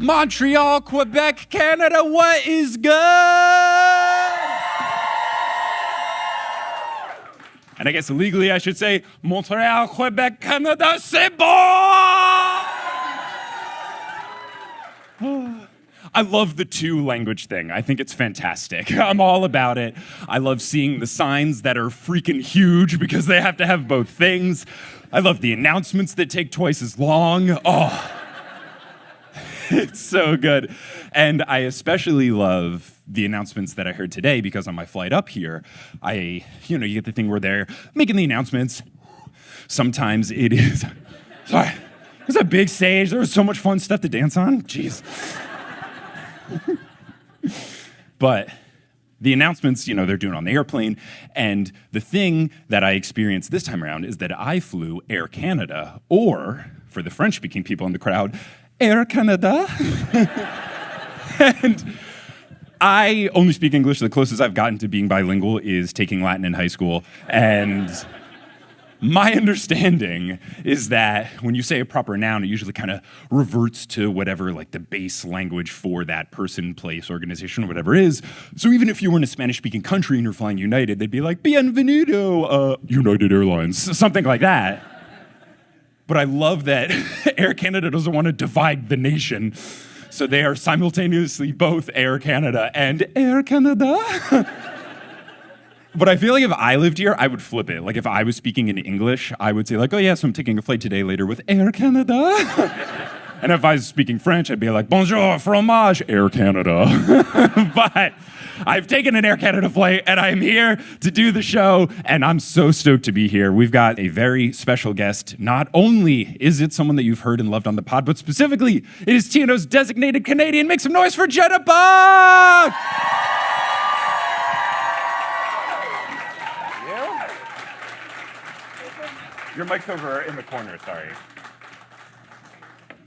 Montreal, Quebec, Canada, what is good? And I guess legally I should say, Montreal, Quebec, Canada, c'est bon! I love the two language thing. I think it's fantastic. I'm all about it. I love seeing the signs that are freaking huge because they have to have both things. I love the announcements that take twice as long. Oh. It's so good. And I especially love the announcements that I heard today because on my flight up here, you get the thing where they're making the announcements. Sometimes it is, sorry, it's a big stage. There was so much fun stuff to dance on. Jeez. But the announcements, they're doing on the airplane. And the thing that I experienced this time around is that I flew Air Canada, or for the French-speaking people in the crowd, Air Canada. And I only speak English. The closest I've gotten to being bilingual is taking Latin in high school. And my understanding is that when you say a proper noun, it usually kind of reverts to whatever like the base language for that person, place, organization, or whatever it is. So even if you were in a Spanish-speaking country and you're flying United, they'd be like, bienvenido, United Airlines, something like that. But I love that Air Canada doesn't want to divide the nation. So they are simultaneously both Air Canada and Air Canada. But I feel like if I lived here, I would flip it. Like if I was speaking in English, I would say like, oh yeah, so I'm taking a flight today later with Air Canada. And if I was speaking French, I'd be like, bonjour, fromage, Air Canada. But I've taken an Air Canada flight, and I'm here to do the show, and I'm so stoked to be here. We've got a very special guest. Not only is it someone that you've heard and loved on the pod, but specifically, it is TNO's designated Canadian. Make some noise for Genna Buck! Your mic's over in the corner, sorry.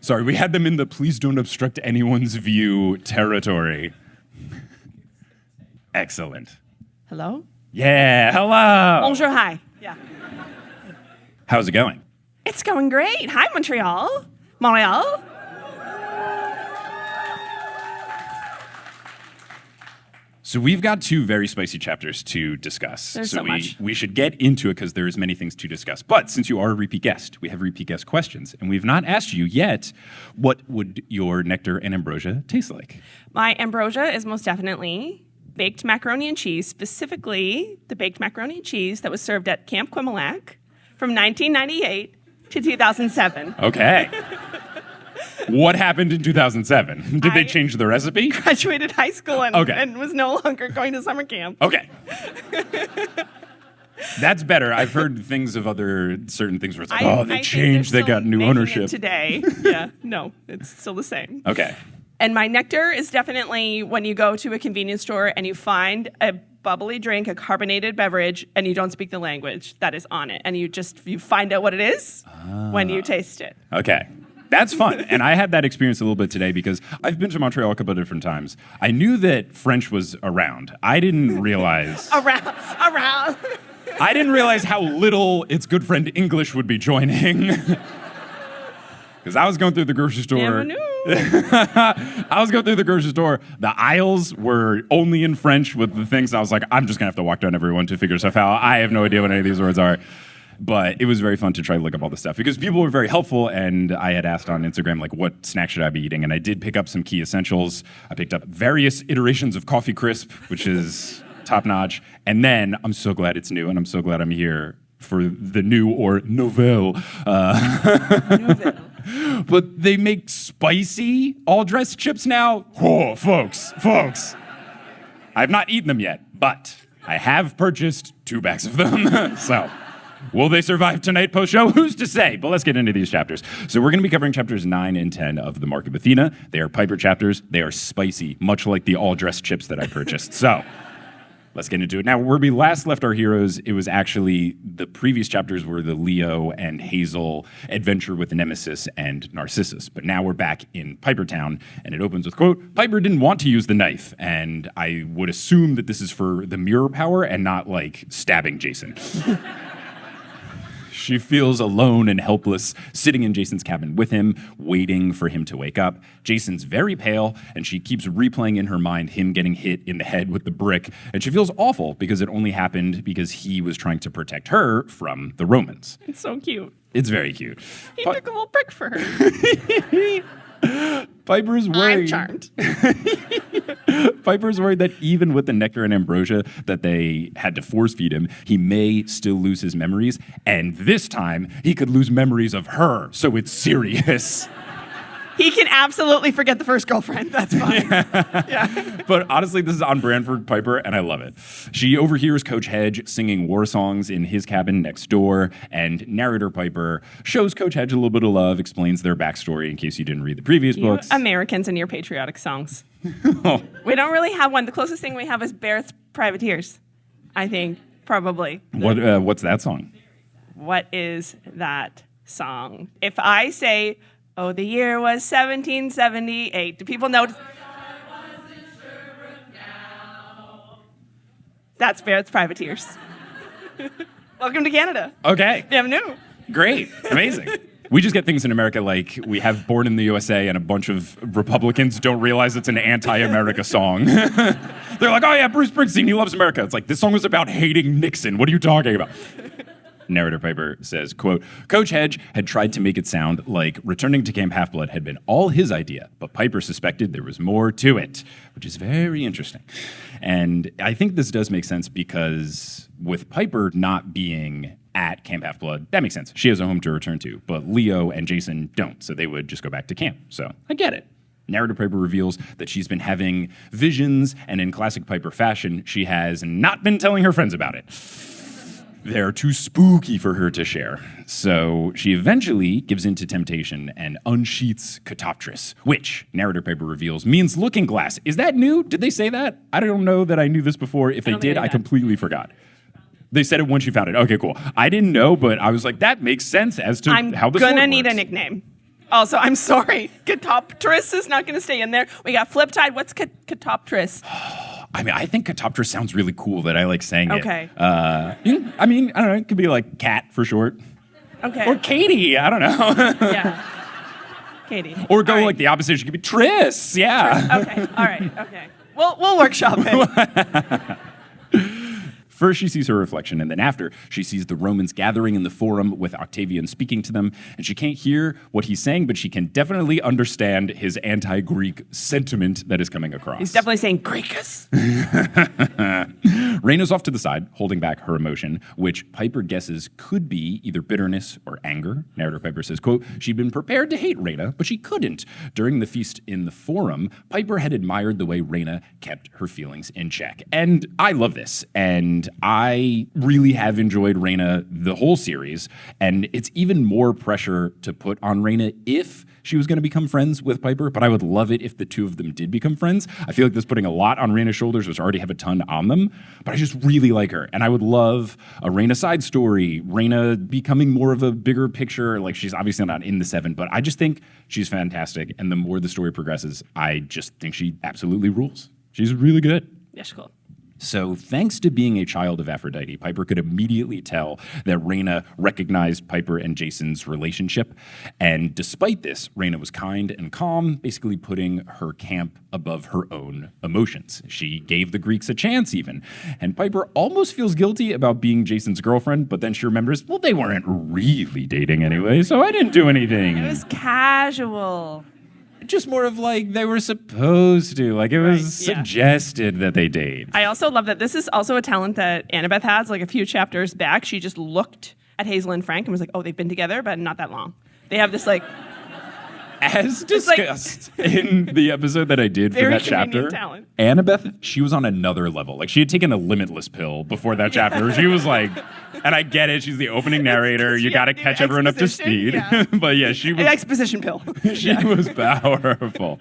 Sorry, we had them in the please don't obstruct anyone's view territory. Excellent. Hello? Yeah, hello. Bonjour, hi. Yeah. How's it going? It's going great. Hi, Montreal. Montréal. So we've got two very spicy chapters to discuss. There's so much. We should get into it because there's many things to discuss. But since you are a repeat guest, we have repeat guest questions. And we've not asked you yet, what would your nectar and ambrosia taste like? My ambrosia is most definitely baked macaroni and cheese, specifically the baked macaroni and cheese that was served at Camp Quimillac from 1998 to 2007. Okay. What happened in 2007? Did they change the recipe? Graduated high school and was no longer going to summer camp. Okay. That's better. I've heard things of certain things where it's like, they changed, they got new ownership. Today. Yeah, no, it's still the same. Okay. And my nectar is definitely when you go to a convenience store and you find a bubbly drink, a carbonated beverage, and you don't speak the language that is on it. And you find out what it is when you taste it. Okay. That's fun. And I had that experience a little bit today because I've been to Montreal a couple of different times. I knew that French was around. I didn't realize... around. I didn't realize how little its good friend English would be joining. Because I was going through the grocery store. I was going through the grocery store. The aisles were only in French with the things. I was like, I'm just going to have to walk down everyone to figure stuff out. I have no idea what any of these words are. But it was very fun to try to look up all this stuff because people were very helpful, and I had asked on Instagram, like, what snack should I be eating? And I did pick up some key essentials. I picked up various iterations of Coffee Crisp, which is top-notch. And then I'm so glad it's new, and I'm so glad I'm here for the new or nouvelle. But they make spicy all-dressed chips now. Oh, folks. I've not eaten them yet, but I have purchased 2 bags of them. So... Will they survive tonight post-show? Who's to say? But let's get into these chapters. So we're going to be covering chapters 9 and 10 of the Mark of Athena. They are Piper chapters. They are spicy, much like the all-dressed chips that I purchased. So let's get into it. Now, where we last left our heroes, it was actually the previous chapters were the Leo and Hazel adventure with Nemesis and Narcissus. But now we're back in Piper Town, and it opens with, quote, Piper didn't want to use the knife. And I would assume that this is for the mirror power and not, like, stabbing Jason. She feels alone and helpless, sitting in Jason's cabin with him, waiting for him to wake up. Jason's very pale, and she keeps replaying in her mind him getting hit in the head with the brick, and she feels awful because it only happened because he was trying to protect her from the Romans. It's so cute. It's very cute. He took a little brick for her. Piper's worried. I'm charmed. Piper's worried that even with the nectar and ambrosia that they had to force feed him, he may still lose his memories. And this time, he could lose memories of her. So it's serious. He can absolutely forget the first girlfriend. That's fine. Yeah. But honestly, this is on brand for Piper, and I love it. She overhears Coach Hedge singing war songs in his cabin next door, and narrator Piper shows Coach Hedge a little bit of love, explains their backstory in case you didn't read the previous books. Americans and your patriotic songs. We don't really have one. The closest thing we have is Barrett's Privateers, I think, probably. What's that song? What is that song? If I say, oh, the year was 1778, do people know? That's Barrett's Privateers. Welcome to Canada. Okay. You never knew. Great. Amazing. We just get things in America like we have Born in the U.S.A. and a bunch of Republicans don't realize it's an anti-America song. They're like, oh yeah, Bruce Springsteen, he loves America. It's like, this song was about hating Nixon. What are you talking about? Narrator Piper says, quote, Coach Hedge had tried to make it sound like returning to Camp Half-Blood had been all his idea, but Piper suspected there was more to it, which is very interesting. And I think this does make sense because with Piper not being at Camp Half-Blood, that makes sense. She has a home to return to, but Leo and Jason don't, so they would just go back to camp. So I get it. Narrator Piper reveals that she's been having visions, and in classic Piper fashion, she has not been telling her friends about it. They're too spooky for her to share. So she eventually gives in to temptation and unsheaths Catoptris, which, narrator Piper reveals, means looking glass. Is that new? Did they say that? I don't know that I knew this before. If they did, I completely forgot. They said it when she found it. Okay, cool. I didn't know, but I was like, that makes sense as to how this works. I'm gonna need a nickname. Also, I'm sorry. Catoptris is not gonna stay in there. We got Fliptide. What's Catoptris? I mean, I think Catoptris sounds really cool that I like saying it. Okay. I mean, I don't know. It could be like Cat for short. Okay. Or Katy. I don't know. Yeah. Katy. Or go like the opposite. She could be Tris. Yeah. Okay. All right. Okay. We'll workshop it. First, she sees her reflection, and then after, she sees the Romans gathering in the forum with Octavian speaking to them, and she can't hear what he's saying, but she can definitely understand his anti-Greek sentiment that is coming across. He's definitely saying Greekus. Raina's off to the side, holding back her emotion, which Piper guesses could be either bitterness or anger. Narrator Piper says, quote, she'd been prepared to hate Raina, but she couldn't. During the feast in the forum, Piper had admired the way Raina kept her feelings in check. And I love this, and I really have enjoyed Raina the whole series, and it's even more pressure to put on Raina if she was going to become friends with Piper, but I would love it if the two of them did become friends. I feel like this is putting a lot on Raina's shoulders, which already have a ton on them, but I just really like her, and I would love a Raina side story, Raina becoming more of a bigger picture. Like, she's obviously not in the 7, but I just think she's fantastic, and the more the story progresses, I just think she absolutely rules. She's really good. Yeah, she's cool. So thanks to being a child of Aphrodite, Piper could immediately tell that Raina recognized Piper and Jason's relationship. And despite this, Raina was kind and calm, basically putting her camp above her own emotions. She gave the Greeks a chance even. And Piper almost feels guilty about being Jason's girlfriend, but then she remembers, well, they weren't really dating anyway, so I didn't do anything. It was casual. Just more of like they were supposed to. Like, it was suggested that they date. I also love that this is also a talent that Annabeth has. Like, a few chapters back, she just looked at Hazel and Frank and was like, oh, they've been together, but not that long. They have this like As discussed in the episode that I did for that chapter, talent. Annabeth, she was on another level. Like, she had taken a Limitless pill before that chapter. She was like, and I get it, she's the opening narrator. You got to catch everyone up to speed. Yeah. But yeah, she was... An exposition pill. She was powerful.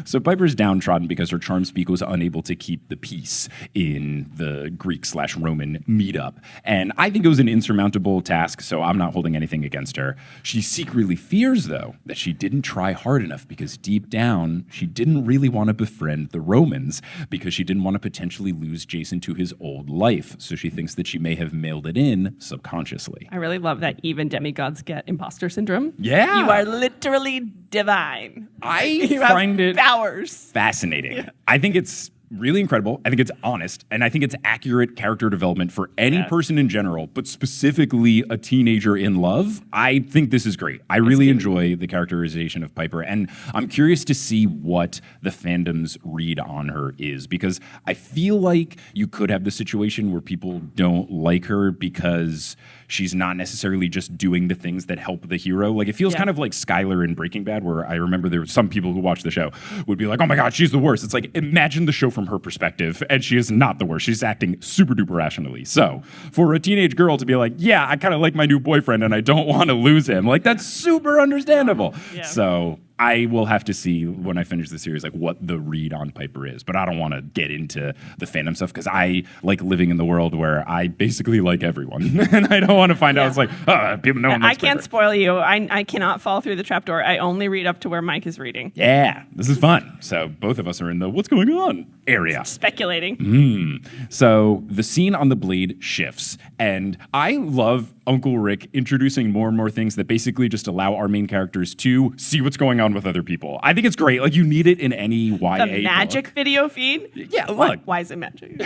So Piper's downtrodden because her charm speak was unable to keep the peace in the Greek/Roman meetup. And I think it was an insurmountable task, so I'm not holding anything against her. She secretly fears, though, that she didn't try hard enough because deep down, she didn't really want to befriend the Romans because she didn't want to potentially lose Jason to his old life. So she thinks that she may have mailed it in subconsciously. I really love that even demigods get imposter syndrome. Yeah. You are literally divine. I find it powers. fascinating. Yeah. I think it's really incredible. I think it's honest, and I think it's accurate character development for any person in general, but specifically a teenager in love. I think this is great. I really enjoy the characterization of Piper, and I'm curious to see what the fandom's read on her is, because I feel like you could have the situation where people don't like her because she's not necessarily just doing the things that help the hero. Like, it feels kind of like Skylar in Breaking Bad, where I remember there were some people who watched the show would be like, oh my God, she's the worst. It's like, imagine the show from her perspective, and she is not the worst. She's acting super duper rationally. So for a teenage girl to be like, yeah, I kind of like my new boyfriend and I don't want to lose him, like, that's super understandable. Yeah. So I will have to see when I finish the series, like, what the read on Piper is. But I don't want to get into the fandom stuff because I like living in the world where I basically like everyone. And I don't want to find out it's like, oh, people know I can't spoil you. I cannot fall through the trapdoor. I only read up to where Mike is reading. Yeah, this is fun. So both of us are in the what's going on area. Speculating. So the scene on the blade shifts. And I love Uncle Rick introducing more and more things that basically just allow our main characters to see what's going on with other people. I think it's great. Like, you need it in any YA The magic book. Video feed? Yeah, look. Why is it magic?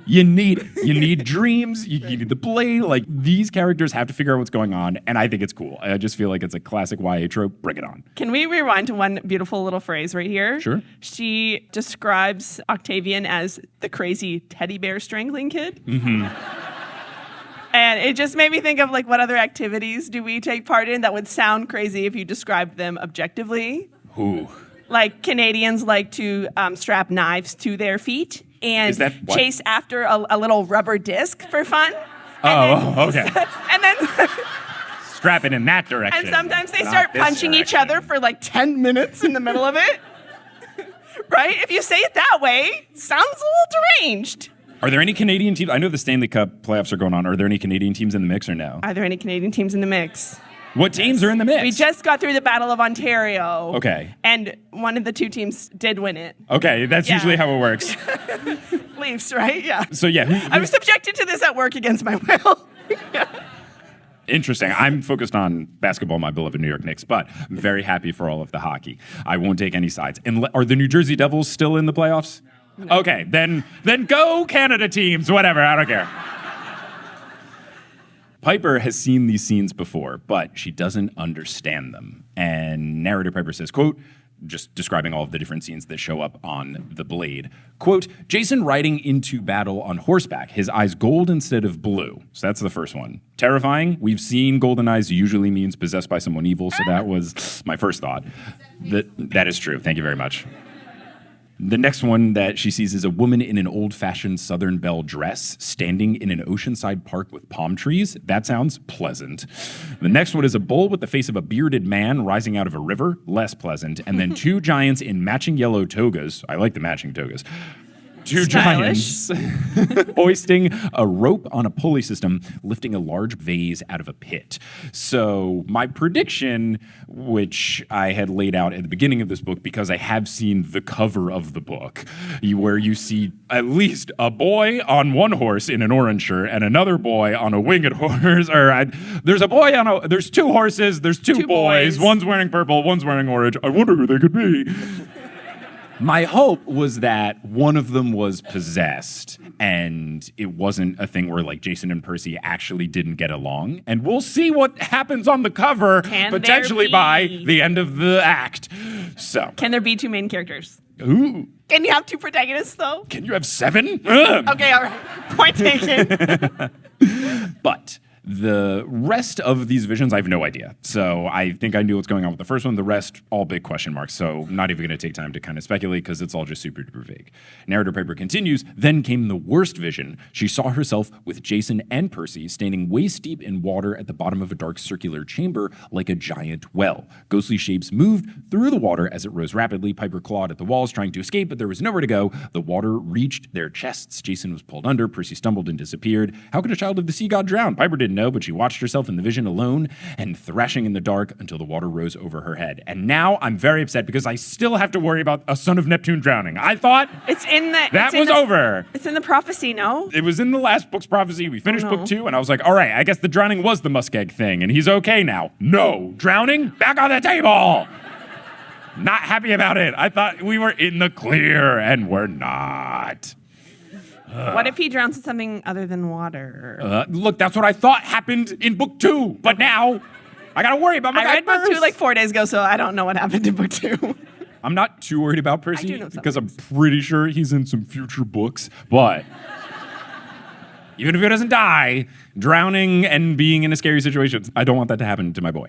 You need it. You need dreams. You need the blade. Like, these characters have to figure out what's going on, and I think it's cool. I just feel like it's a classic YA trope. Bring it on. Can we rewind to one beautiful little phrase right here? Sure. She describes Octavian as the crazy teddy bear strangling kid. Mm-hmm. And it just made me think of, like, what other activities do we take part in that would sound crazy if you described them objectively? Ooh. Like, Canadians like to strap knives to their feet and chase after a little rubber disc for fun. Okay. And then strap it in that direction. And sometimes they start punching each other for like 10 minutes in the middle of it. Right? If you say it that way, sounds a little deranged. Are there any Canadian teams? I know the Stanley Cup playoffs are going on. Are there any Canadian teams in the mix or no? Are there any Canadian teams in the mix? What teams are in the mix? We just got through the Battle of Ontario. Okay. And one of the two teams did win it. Okay, that's usually how it works. Leafs, right? Yeah. So yeah. I was subjected to this at work against my will. Interesting. I'm focused on basketball, my beloved New York Knicks, but I'm very happy for all of the hockey. I won't take any sides. And are the New Jersey Devils still in the playoffs? No. Okay, then go Canada teams, whatever, I don't care. Piper has seen these scenes before, but she doesn't understand them. And narrator Piper says, quote, just describing all of the different scenes that show up on the blade, quote, Jason riding into battle on horseback, his eyes gold instead of blue. So that's the first one. Terrifying. We've seen golden eyes usually means possessed by someone evil, so that was my first thought. That is true. Thank you very much. The next one that she sees is a woman in an old-fashioned Southern Belle dress standing in an oceanside park with palm trees. That sounds pleasant. The next one is a bull with the face of a bearded man rising out of a river. Less pleasant. And then two giants in matching yellow togas. I like the matching togas. Two giants hoisting a rope on a pulley system, lifting a large vase out of a pit. So my prediction, which I had laid out at the beginning of this book, because I have seen the cover of the book, where you see at least a boy on one horse in an orange shirt and another boy on a winged horse. There's a boy on there's two horses, there's two boys. One's wearing purple, one's wearing orange. I wonder who they could be. My hope was that one of them was possessed and it wasn't a thing where like Jason and Percy actually didn't get along. And we'll see what happens on the cover potentially by the end of the act. So, can there be two main characters? Ooh. Can you have two protagonists though? Can you have 7? Okay, all right. Point taken. But The rest of these visions, I have no idea. So I think I knew what's going on with the first one. The rest, all big question marks. So not even going to take time to kind of speculate because it's all just super duper vague. Narrator Piper continues. Then came the worst vision. She saw herself with Jason and Percy standing waist deep in water at the bottom of a dark circular chamber like a giant well. Ghostly shapes moved through the water as it rose rapidly. Piper clawed at the walls trying to escape, but there was nowhere to go. The water reached their chests. Jason was pulled under. Percy stumbled and disappeared. How could a child of the sea god drown? Piper didn't know, but she watched herself in the vision alone and thrashing in the dark until the water rose over her head. And now I'm very upset because I still have to worry about a son of Neptune drowning. I thought it's in the that was over. It's in the prophecy, no? It was in the last book's prophecy. We finished book 2, and I was like, all right, I guess the drowning was the muskeg thing, and he's okay now. No, drowning? Back on the table. Not happy about it. I thought we were in the clear, and we're not. What if he drowns in something other than water? Look, that's what I thought happened in book 2, but now I gotta worry about my guy I read book Percy. 2 like 4 days ago, so I don't know what happened in book 2. I'm not too worried about Percy I do know because I'm pretty sure he's in some future books, but even if he doesn't die, drowning and being in a scary situation, I don't want that to happen to my boy.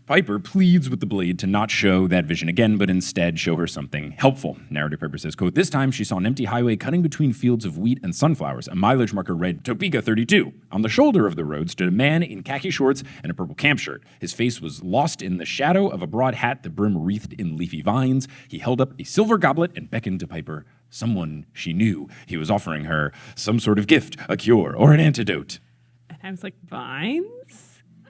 Piper pleads with the blade to not show that vision again, but instead show her something helpful. Narrator Piper says, quote, this time she saw an empty highway cutting between fields of wheat and sunflowers. A mileage marker read Topeka 32. On the shoulder of the road stood a man in khaki shorts and a purple camp shirt. His face was lost in the shadow of a broad hat, the brim wreathed in leafy vines. He held up a silver goblet and beckoned to Piper. Someone she knew. He was offering her some sort of gift, a cure, or an antidote. And I was like, vines?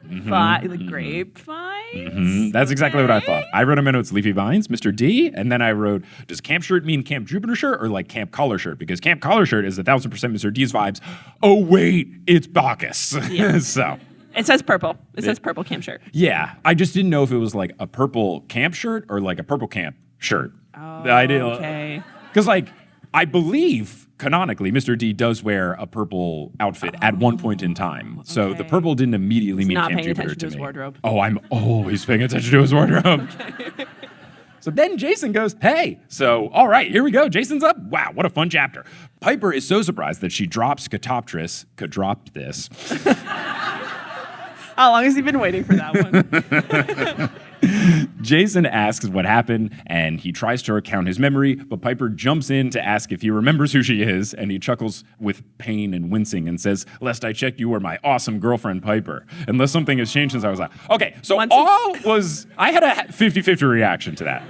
Like grapevines? That's exactly what I thought. I wrote in my notes, leafy vines, Mr. D, and then I wrote, does camp shirt mean Camp Jupiter shirt or like camp collar shirt? Because camp collar shirt is 1,000% Mr. D's vibes. Oh, wait, it's Bacchus. Yeah. So. It says purple. It says purple camp shirt. Yeah, I just didn't know if it was like a purple camp shirt or like a purple camp shirt. Oh, I didn't, okay. Because like, I believe canonically, Mr. D does wear a purple outfit at one point in time. So the purple didn't immediately mean Camp Jupiter to me. His wardrobe. Oh, I'm always paying attention to his wardrobe. Okay. So then Jason goes, hey, so all right, here we go. Jason's up. Wow, what a fun chapter. Piper is so surprised that she drops Catoptris. Dropped this. How long has he been waiting for that one? Jason asks what happened, and he tries to recount his memory, but Piper jumps in to ask if he remembers who she is, and he chuckles with pain and wincing and says, lest I check, you were my awesome girlfriend, Piper. Unless something has changed since I was like, okay, so I had a 50-50 reaction to that.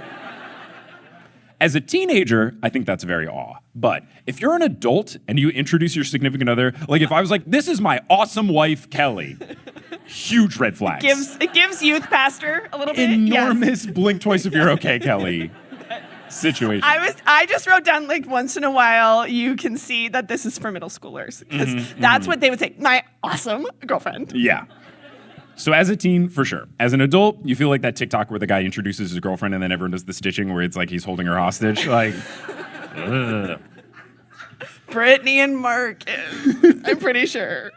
As a teenager, I think that's very awe. But if you're an adult and you introduce your significant other, like if I was like, this is my awesome wife, Kelly, huge red flags. It gives youth pastor a little bit. Enormous blink twice if you're okay, Kelly situation. I just wrote down like once in a while you can see that this is for middle schoolers. Because that's what they would say. My awesome girlfriend. Yeah. So as a teen, for sure. As an adult, you feel like that TikTok where the guy introduces his girlfriend and then everyone does the stitching where it's like he's holding her hostage. Like, Brittany and Mark, I'm pretty sure.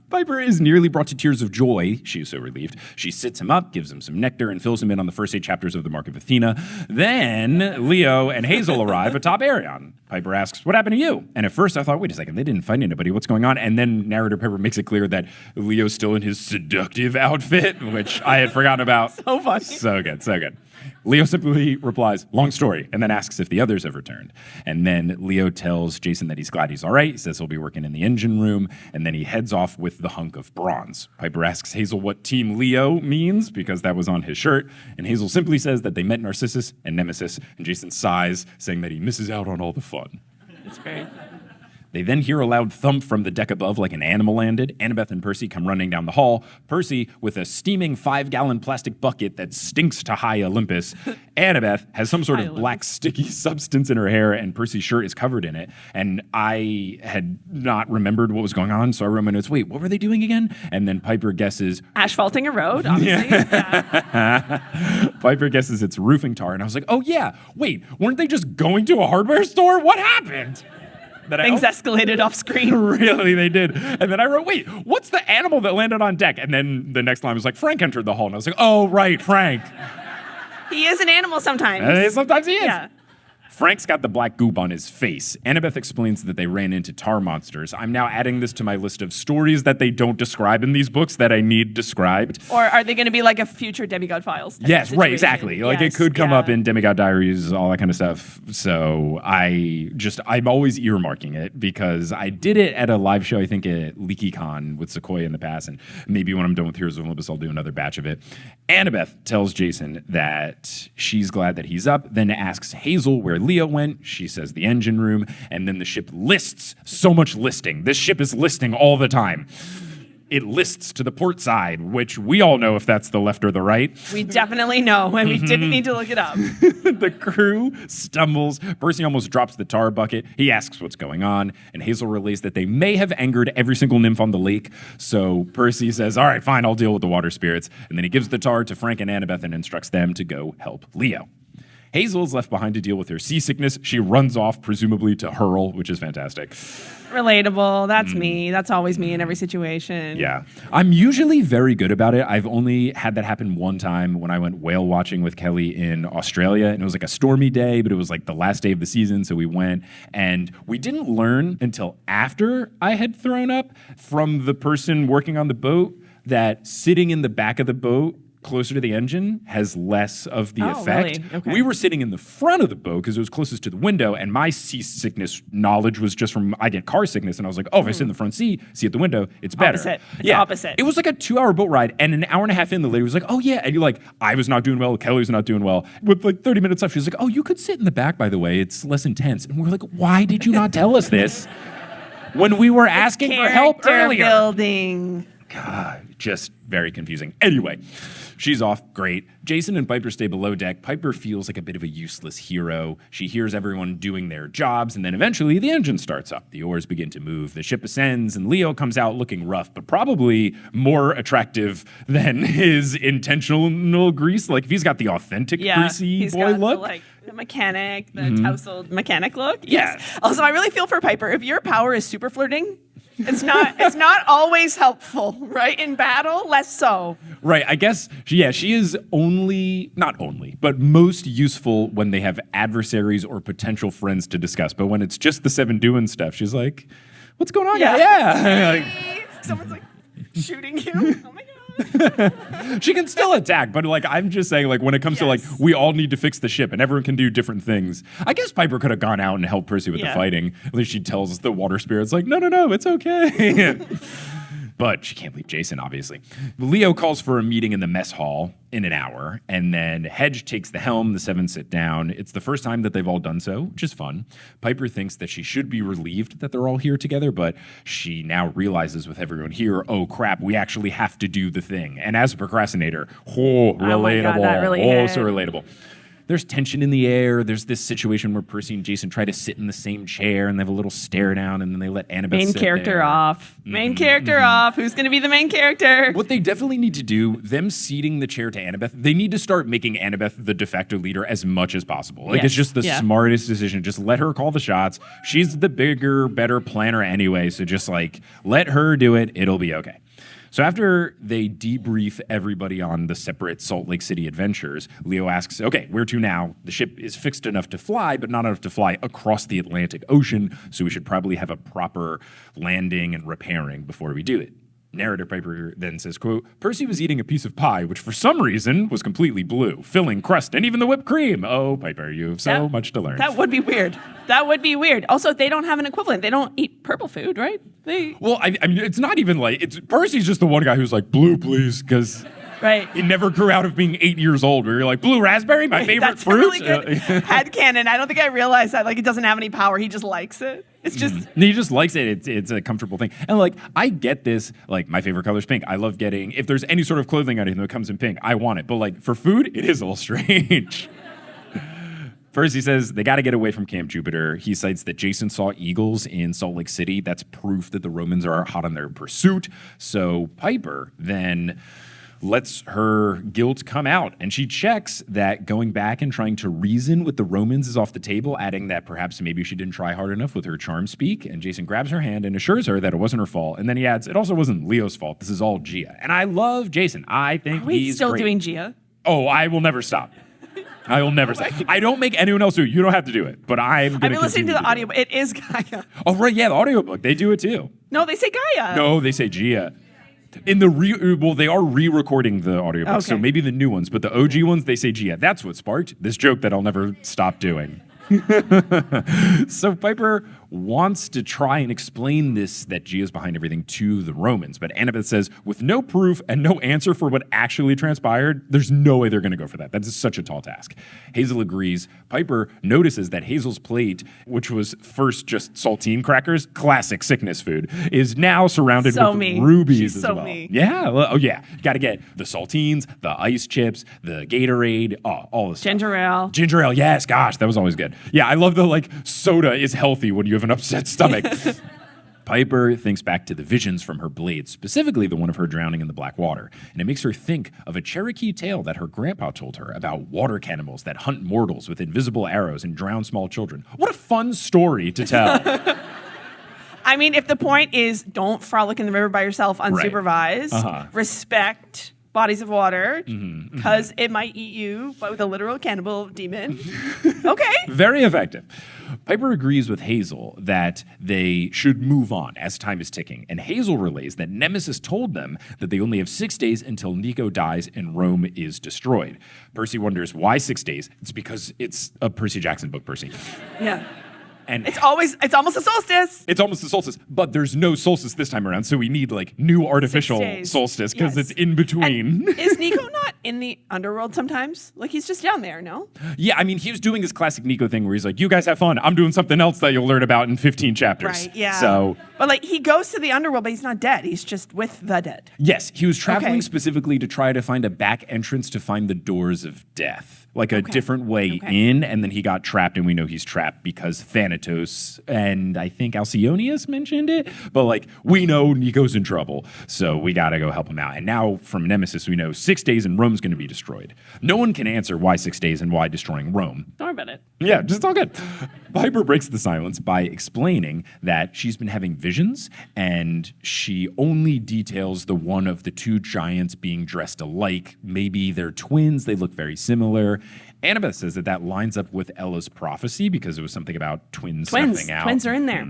Piper is nearly brought to tears of joy. She is so relieved. She sits him up, gives him some nectar, and fills him in on the first 8 chapters of the Mark of Athena. Then Leo and Hazel arrive atop Arion. Piper asks, what happened to you? And at first I thought, wait a second, they didn't find anybody. What's going on? And then narrator Piper makes it clear that Leo's still in his seductive outfit, which I had forgotten about. So funny. So good, so good. Leo simply replies, long story, and then asks if the others have returned. And then Leo tells Jason that he's glad he's all right. He says he'll be working in the engine room, and then he heads off with the hunk of bronze. Piper asks Hazel what Team Leo means, because that was on his shirt, and Hazel simply says that they met Narcissus and Nemesis, and Jason sighs, saying that he misses out on all the fun. It's great. They then hear a loud thump from the deck above like an animal landed. Annabeth and Percy come running down the hall. Percy with a steaming 5-gallon plastic bucket that stinks to high Olympus. Annabeth has some sort of black sticky substance in her hair, and Percy's shirt is covered in it. And I had not remembered what was going on, so I wrote my notes, wait, what were they doing again? And then Piper guesses... asphalting a road, obviously. Yeah. Piper guesses it's roofing tar, and I was like, oh yeah, wait, weren't they just going to a hardware store? What happened? Things escalated off screen. Really, they did. And then I wrote, wait, what's the animal that landed on deck? And then the next line was like, Frank entered the hall. And I was like, oh, right, Frank. He is an animal sometimes. Sometimes he is. Yeah. Frank's got the black goop on his face. Annabeth explains that they ran into tar monsters. I'm now adding this to my list of stories that they don't describe in these books that I need described. Or are they going to be like a future Demigod Files? Yes, right, exactly. Like it could come up in Demigod Diaries, all that kind of stuff. So I'm always earmarking it because I did it at a live show, I think at LeakyCon with Sequoia in the past, and maybe when I'm done with Heroes of Olympus, I'll do another batch of it. Annabeth tells Jason that she's glad that he's up, then asks Hazel where Leo went. She says the engine room, and then the ship lists. So much listing. This ship is listing all the time. It lists to the port side, which we all know if that's the left or the right. We definitely know, and we didn't need to look it up. The crew stumbles. Percy almost drops the tar bucket. He asks what's going on, and Hazel relays that they may have angered every single nymph on the lake. So Percy says, all right, fine, I'll deal with the water spirits. And then he gives the tar to Frank and Annabeth and instructs them to go help Leo. Hazel's left behind to deal with her seasickness. She runs off, presumably to hurl, which is fantastic. Relatable. That's me. That's always me in every situation. Yeah. I'm usually very good about it. I've only had that happen one time when I went whale watching with Kelly in Australia. And it was like a stormy day, but it was like the last day of the season. So we went, and we didn't learn until after I had thrown up from the person working on the boat that sitting in the back of the boat closer to the engine has less of the effect. Really? Okay. We were sitting in the front of the boat because it was closest to the window, and my seasickness knowledge was just from I get car sickness, and I was like, oh, if I sit in the front seat at the window, it's better. Opposite. It's opposite. It was like a 2-hour boat ride, and an hour and a half in, the lady was like, oh yeah, and you're like, I was not doing well, Kelly was not doing well. With like 30 minutes left, she was like, oh, you could sit in the back, by the way, it's less intense. And we're like, why did you not tell us this when we were asking for help earlier? Building. God, just very confusing. Anyway, she's off. Great. Jason and Piper stay below deck. Piper feels like a bit of a useless hero. She hears everyone doing their jobs, and then eventually the engine starts up. The oars begin to move. The ship ascends, and Leo comes out looking rough, but probably more attractive than his intentional grease. Like if he's got the authentic greasy boy look. The mechanic, the tousled mechanic look. Yeah. Yes. Also, I really feel for Piper. If your power is super flirting, it's not always helpful, right? In battle, less so. Right. I guess, she is not only, but most useful when they have adversaries or potential friends to discuss. But when it's just the seven doing stuff, she's like, what's going on? Yeah. Someone's like shooting you. Oh my God. She can still attack, but like I'm just saying, like when it comes to like we all need to fix the ship and everyone can do different things. I guess Piper could have gone out and helped Percy with the fighting. At least she tells the water spirits like, no, it's okay. But she can't leave Jason, obviously. Leo calls for a meeting in the mess hall in an hour, and then Hedge takes the helm. The seven sit down. It's the first time that they've all done so, which is fun. Piper thinks that she should be relieved that they're all here together, but she now realizes with everyone here, oh crap, we actually have to do the thing. And as a procrastinator, relatable. My God, that really hit. So relatable. There's tension in the air. There's this situation where Percy and Jason try to sit in the same chair and they have a little stare down, and then they let Annabeth Main sit character there. off. Main character off. Who's going to be the main character? What they definitely need to do, them seating the chair to Annabeth, they need to start making Annabeth the de facto leader as much as possible. Like, it's just the smartest decision. Just let her call the shots. She's the bigger, better planner anyway, so just, like, let her do it. It'll be okay. So after they debrief everybody on the separate Salt Lake City adventures, Leo asks, okay, where to now? The ship is fixed enough to fly, but not enough to fly across the Atlantic Ocean, so we should probably have a proper landing and repairing before we do it. Narrator Piper then says, quote, Percy was eating a piece of pie, which for some reason was completely blue, filling crust and even the whipped cream. Oh, Piper, you have so much to learn. That would be weird. That would be weird. Also, they don't have an equivalent. They don't eat purple food, right? Well, I mean, it's not even like, Percy's just the one guy who's like, blue, please, because... Right. It never grew out of being 8 years old where you're like, blue raspberry, my favorite That's fruit. Really good headcanon. I don't think I realized that. Like, it doesn't have any power. He just likes it. It's just... He just likes it. It's a comfortable thing. And, like, I get this. Like, my favorite color is pink. I love getting... If there's any sort of clothing item that comes in pink, I want it. But, like, for food, it is a little strange. First, he says they got to get away from Camp Jupiter. He cites that Jason saw eagles in Salt Lake City. That's proof that the Romans are hot on their pursuit. So Piper then... lets her guilt come out, and she checks that going back and trying to reason with the Romans is off the table, adding that perhaps maybe she didn't try hard enough with her charm speak, and Jason grabs her hand and assures her that it wasn't her fault, and then he adds, it also wasn't Leo's fault, this is all Gia. And I love Jason. I think he's still great. Doing Gia? Oh, I will never stop. I will never say. I don't make anyone else do it. You don't have to do it, but I'm going to. I've been listening to the audio. It is Gaia. Oh right, yeah, the audiobook. They do it too. No, they say Gaia. No, they say Gia. In the they are re-recording the audiobooks, so maybe the new ones, but the OG ones they say Gia. That's what sparked this joke that I'll never stop doing. So Piper wants to try and explain this, that Gia's behind everything, to the Romans. But Annabeth says, with no proof and no answer for what actually transpired, there's no way they're going to go for that. That's such a tall task. Hazel agrees. Piper notices that Hazel's plate, which was first just saltine crackers, classic sickness food, is now surrounded with rubies She's as so well. me. Yeah. Well, oh, yeah. Got to get the saltines, the ice chips, the Gatorade, all this Ginger ale. Ginger ale, yes. Gosh, that was always good. Yeah, I love the, soda is healthy when you have an upset stomach. Piper thinks back to the visions from her blade, specifically the one of her drowning in the black water, and it makes her think of a Cherokee tale that her grandpa told her about water cannibals that hunt mortals with invisible arrows and drown small children. What a fun story to tell. I mean, if the point is don't frolic in the river by yourself unsupervised, respect bodies of water, because it might eat you, but with a literal cannibal demon. Okay. Very effective. Piper agrees with Hazel that they should move on as time is ticking, and Hazel relays that Nemesis told them that they only have 6 days until Nico dies and Rome is destroyed. Percy wonders why 6 days. It's because it's a Percy Jackson book, Percy. Yeah. And it's almost a solstice. It's almost a solstice, but there's no solstice this time around, so we need new artificial solstice because it's in between. And is Nico not in the underworld sometimes? He's just down there, no? Yeah, I mean, he was doing his classic Nico thing where he's like, you guys have fun. I'm doing something else that you'll learn about in 15 chapters. Right, yeah. So, but he goes to the underworld, but he's not dead. He's just with the dead. Yes, he was traveling specifically to try to find a back entrance to find the doors of death. A different way in, and then he got trapped, and we know he's trapped because Thanatos and I think Alcyonius mentioned it, but we know Nico's in trouble, so we gotta go help him out. And now from Nemesis, we know 6 days and Rome's gonna be destroyed. No one can answer why 6 days and why destroying Rome. Don't worry about it. Yeah, just all good. Piper breaks the silence by explaining that she's been having visions, and she only details the one of the two giants being dressed alike. Maybe they're twins, they look very similar. Annabeth says that lines up with Ella's prophecy because it was something about twins snuffing out. Twins are in there.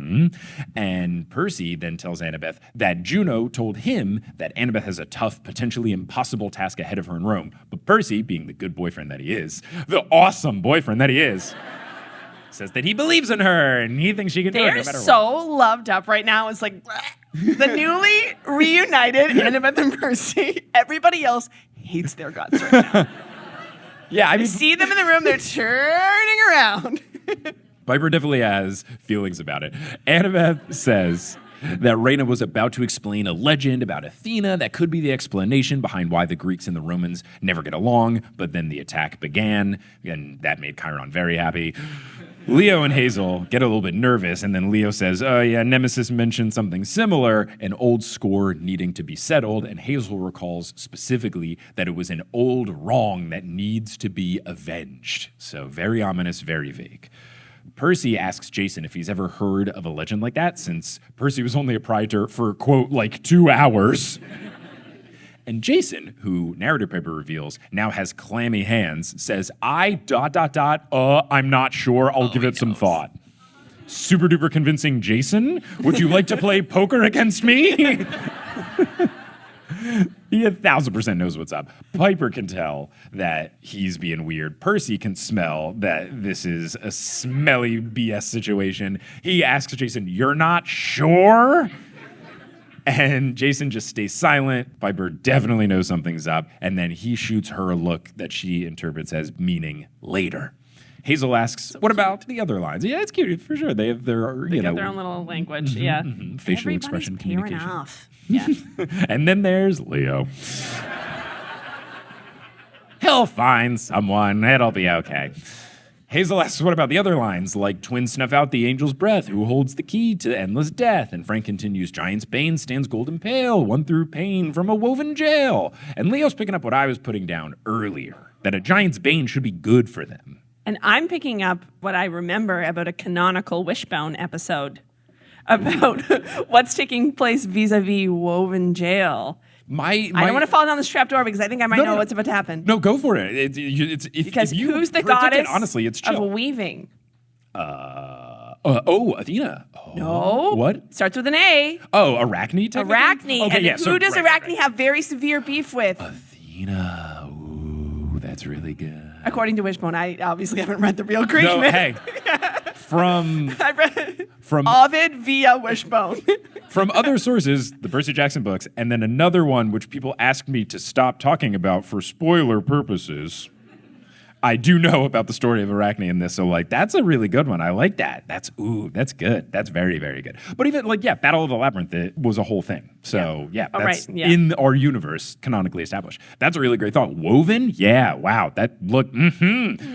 And Percy then tells Annabeth that Juno told him that Annabeth has a tough, potentially impossible task ahead of her in Rome. But Percy, being the good boyfriend that he is, the awesome boyfriend that he is, says that he believes in her and he thinks she can do it no matter what. They're so loved up right now. It's the newly reunited Annabeth and Percy. Everybody else hates their guts right now. Yeah, I mean, see them in the room, they're turning around. Piper definitely has feelings about it. Annabeth says that Raina was about to explain a legend about Athena that could be the explanation behind why the Greeks and the Romans never get along, but then the attack began, and that made Chiron very happy. Leo and Hazel get a little bit nervous, and then Leo says, oh yeah, Nemesis mentioned something similar, an old score needing to be settled, and Hazel recalls specifically that it was an old wrong that needs to be avenged. So very ominous, very vague. Percy asks Jason if he's ever heard of a legend like that, since Percy was only a praetor for, quote, 2 hours. And Jason, who narrator Piper reveals now has clammy hands, says, I'm not sure. I'll give it some thought. Super duper convincing Jason. Would you like to play poker against me? He 1,000% knows what's up. Piper can tell that he's being weird. Percy can smell that this is a smelly BS situation. He asks Jason, you're not sure? And Jason just stays silent. Piper definitely knows something's up. And then he shoots her a look that she interprets as meaning later. Hazel asks, what about the other lines? Yeah, it's cute, for sure. They have their, they got their own little language, facial expression communication. Off. Yeah. And then there's Leo. He'll find someone. It'll be okay. Hazel asks, what about the other lines, like twins snuff out the angel's breath, who holds the key to endless death? And Frank continues, giant's bane stands golden pale, won through pain from a woven jail. And Leo's picking up what I was putting down earlier, that a giant's bane should be good for them. And I'm picking up what I remember about a canonical Wishbone episode about what's taking place vis-a-vis woven jail. I don't want to fall down this trapdoor because I think I might know what's about to happen. No, go for it. Because if you who's the predict goddess it, honestly, it's chill. of weaving? Athena. Oh, No. What? Starts with an A. Oh, Arachne. Arachne. Okay, And yeah. who does Arachne have very severe beef with? Athena. Ooh, that's really good. According to Wishbone, I obviously haven't read the real Greek No, myth. hey. I read From Ovid via Wishbone. From other sources, the Percy Jackson books, and then another one which people asked me to stop talking about for spoiler purposes. I do know about the story of Arachne in this, so like that's a really good one. I like that. That's good. That's very, very good. But even Battle of the Labyrinth, it was a whole thing. So that's in our universe, canonically established. That's a really great thought. Woven? Yeah, wow. That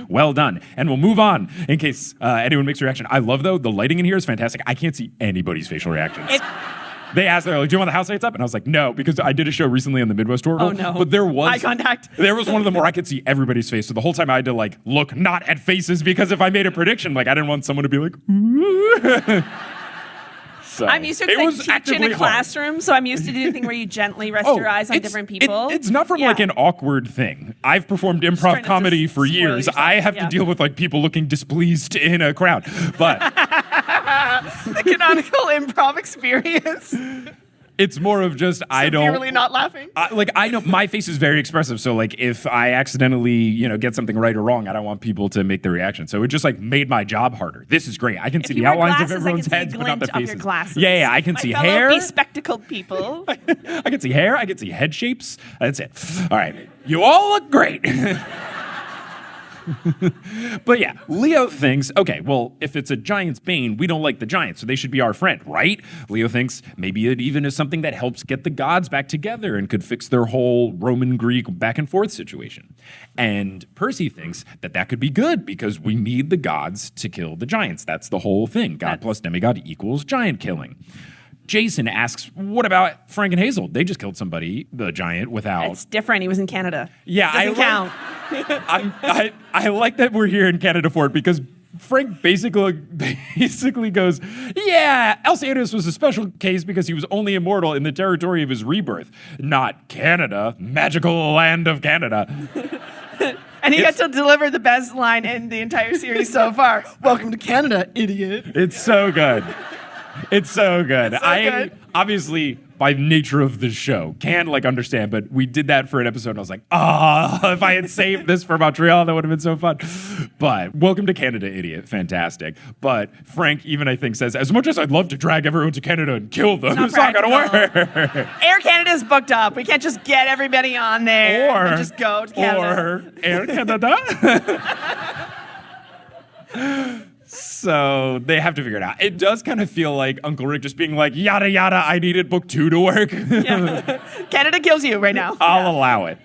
well done. And we'll move on in case anyone makes a reaction. I love though, the lighting in here is fantastic. I can't see anybody's facial reactions. They asked, they're like, do you want the house lights up? And I was like, no, because I did a show recently on the Midwest Tour. Oh, no. But there was... Eye contact. There was one of them where I could see everybody's face. So the whole time I had to like look not at faces because if I made a prediction, like I didn't want someone to be like... So, I'm used to teach in a classroom, so I'm used to doing the thing where you gently rest your eyes on different people. It's not from like an awkward thing. I've performed improv comedy for years. I have to deal with like people looking displeased in a crowd. But the canonical improv experience. It's more of just I don't really not laughing. I know my face is very expressive, so like if I accidentally get something right or wrong, I don't want people to make the reaction. So it just like made my job harder. This is great. I can see the outlines of everyone's heads, but not the faces. Yeah, I can see hair. Bespectacled people. I can see hair. I can see head shapes. That's it. All right, you all look great. But yeah, Leo thinks, okay, well, if it's a giant's bane, we don't like the giants, so they should be our friend, right? Leo thinks maybe it even is something that helps get the gods back together and could fix their whole Roman-Greek back and forth situation. And Percy thinks that could be good because we need the gods to kill the giants. That's the whole thing. God plus demigod equals giant killing. Jason asks, what about Frank and Hazel? They just killed somebody, the giant, without... It's different. He was in Canada. Yeah, Doesn't count. I like that we're here in Canada for it because Frank basically goes, yeah, Alcides was a special case because he was only immortal in the territory of his rebirth, not Canada, magical land of Canada. And he got to deliver the best line in the entire series so far. Welcome to Canada, idiot. It's so good. It's so good. It's so good. Obviously, by nature of the show, can understand, but we did that for an episode and I was like, if I had saved this for Montreal, that would have been so fun. But welcome to Canada, idiot. Fantastic. But Frank even, I think, says, as much as I'd love to drag everyone to Canada and kill them, it's not going to work. Air Canada's booked up. We can't just get everybody on there and just go to Canada. Or Air Canada. So they have to figure it out. It does kind of feel like Uncle Rick just being like, yada, yada, I needed book 2 to work. Yeah. Canada kills you right now. I'll allow it.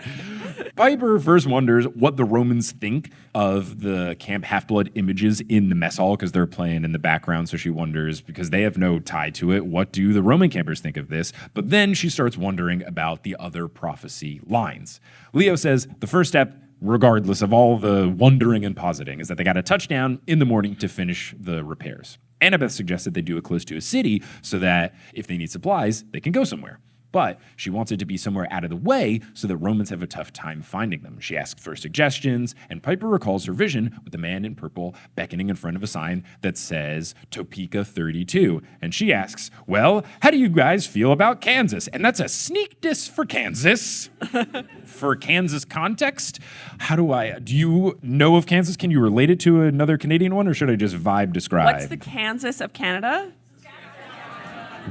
Piper first wonders what the Romans think of the Camp Half-Blood images in the mess hall because they're playing in the background. So she wonders, because they have no tie to it, what do the Roman campers think of this? But then she starts wondering about the other prophecy lines. Leo says the first step, regardless of all the wondering and positing, is that they got a touchdown in the morning to finish the repairs. Annabeth suggested they do it close to a city so that if they need supplies, they can go somewhere. But she wants it to be somewhere out of the way so that Romans have a tough time finding them. She asks for suggestions, and Piper recalls her vision with the man in purple beckoning in front of a sign that says Topeka 32. And she asks, well, how do you guys feel about Kansas? And that's a sneak diss for Kansas. For Kansas context, do you know of Kansas? Can you relate it to another Canadian one, or should I just vibe describe? What's the Kansas of Canada?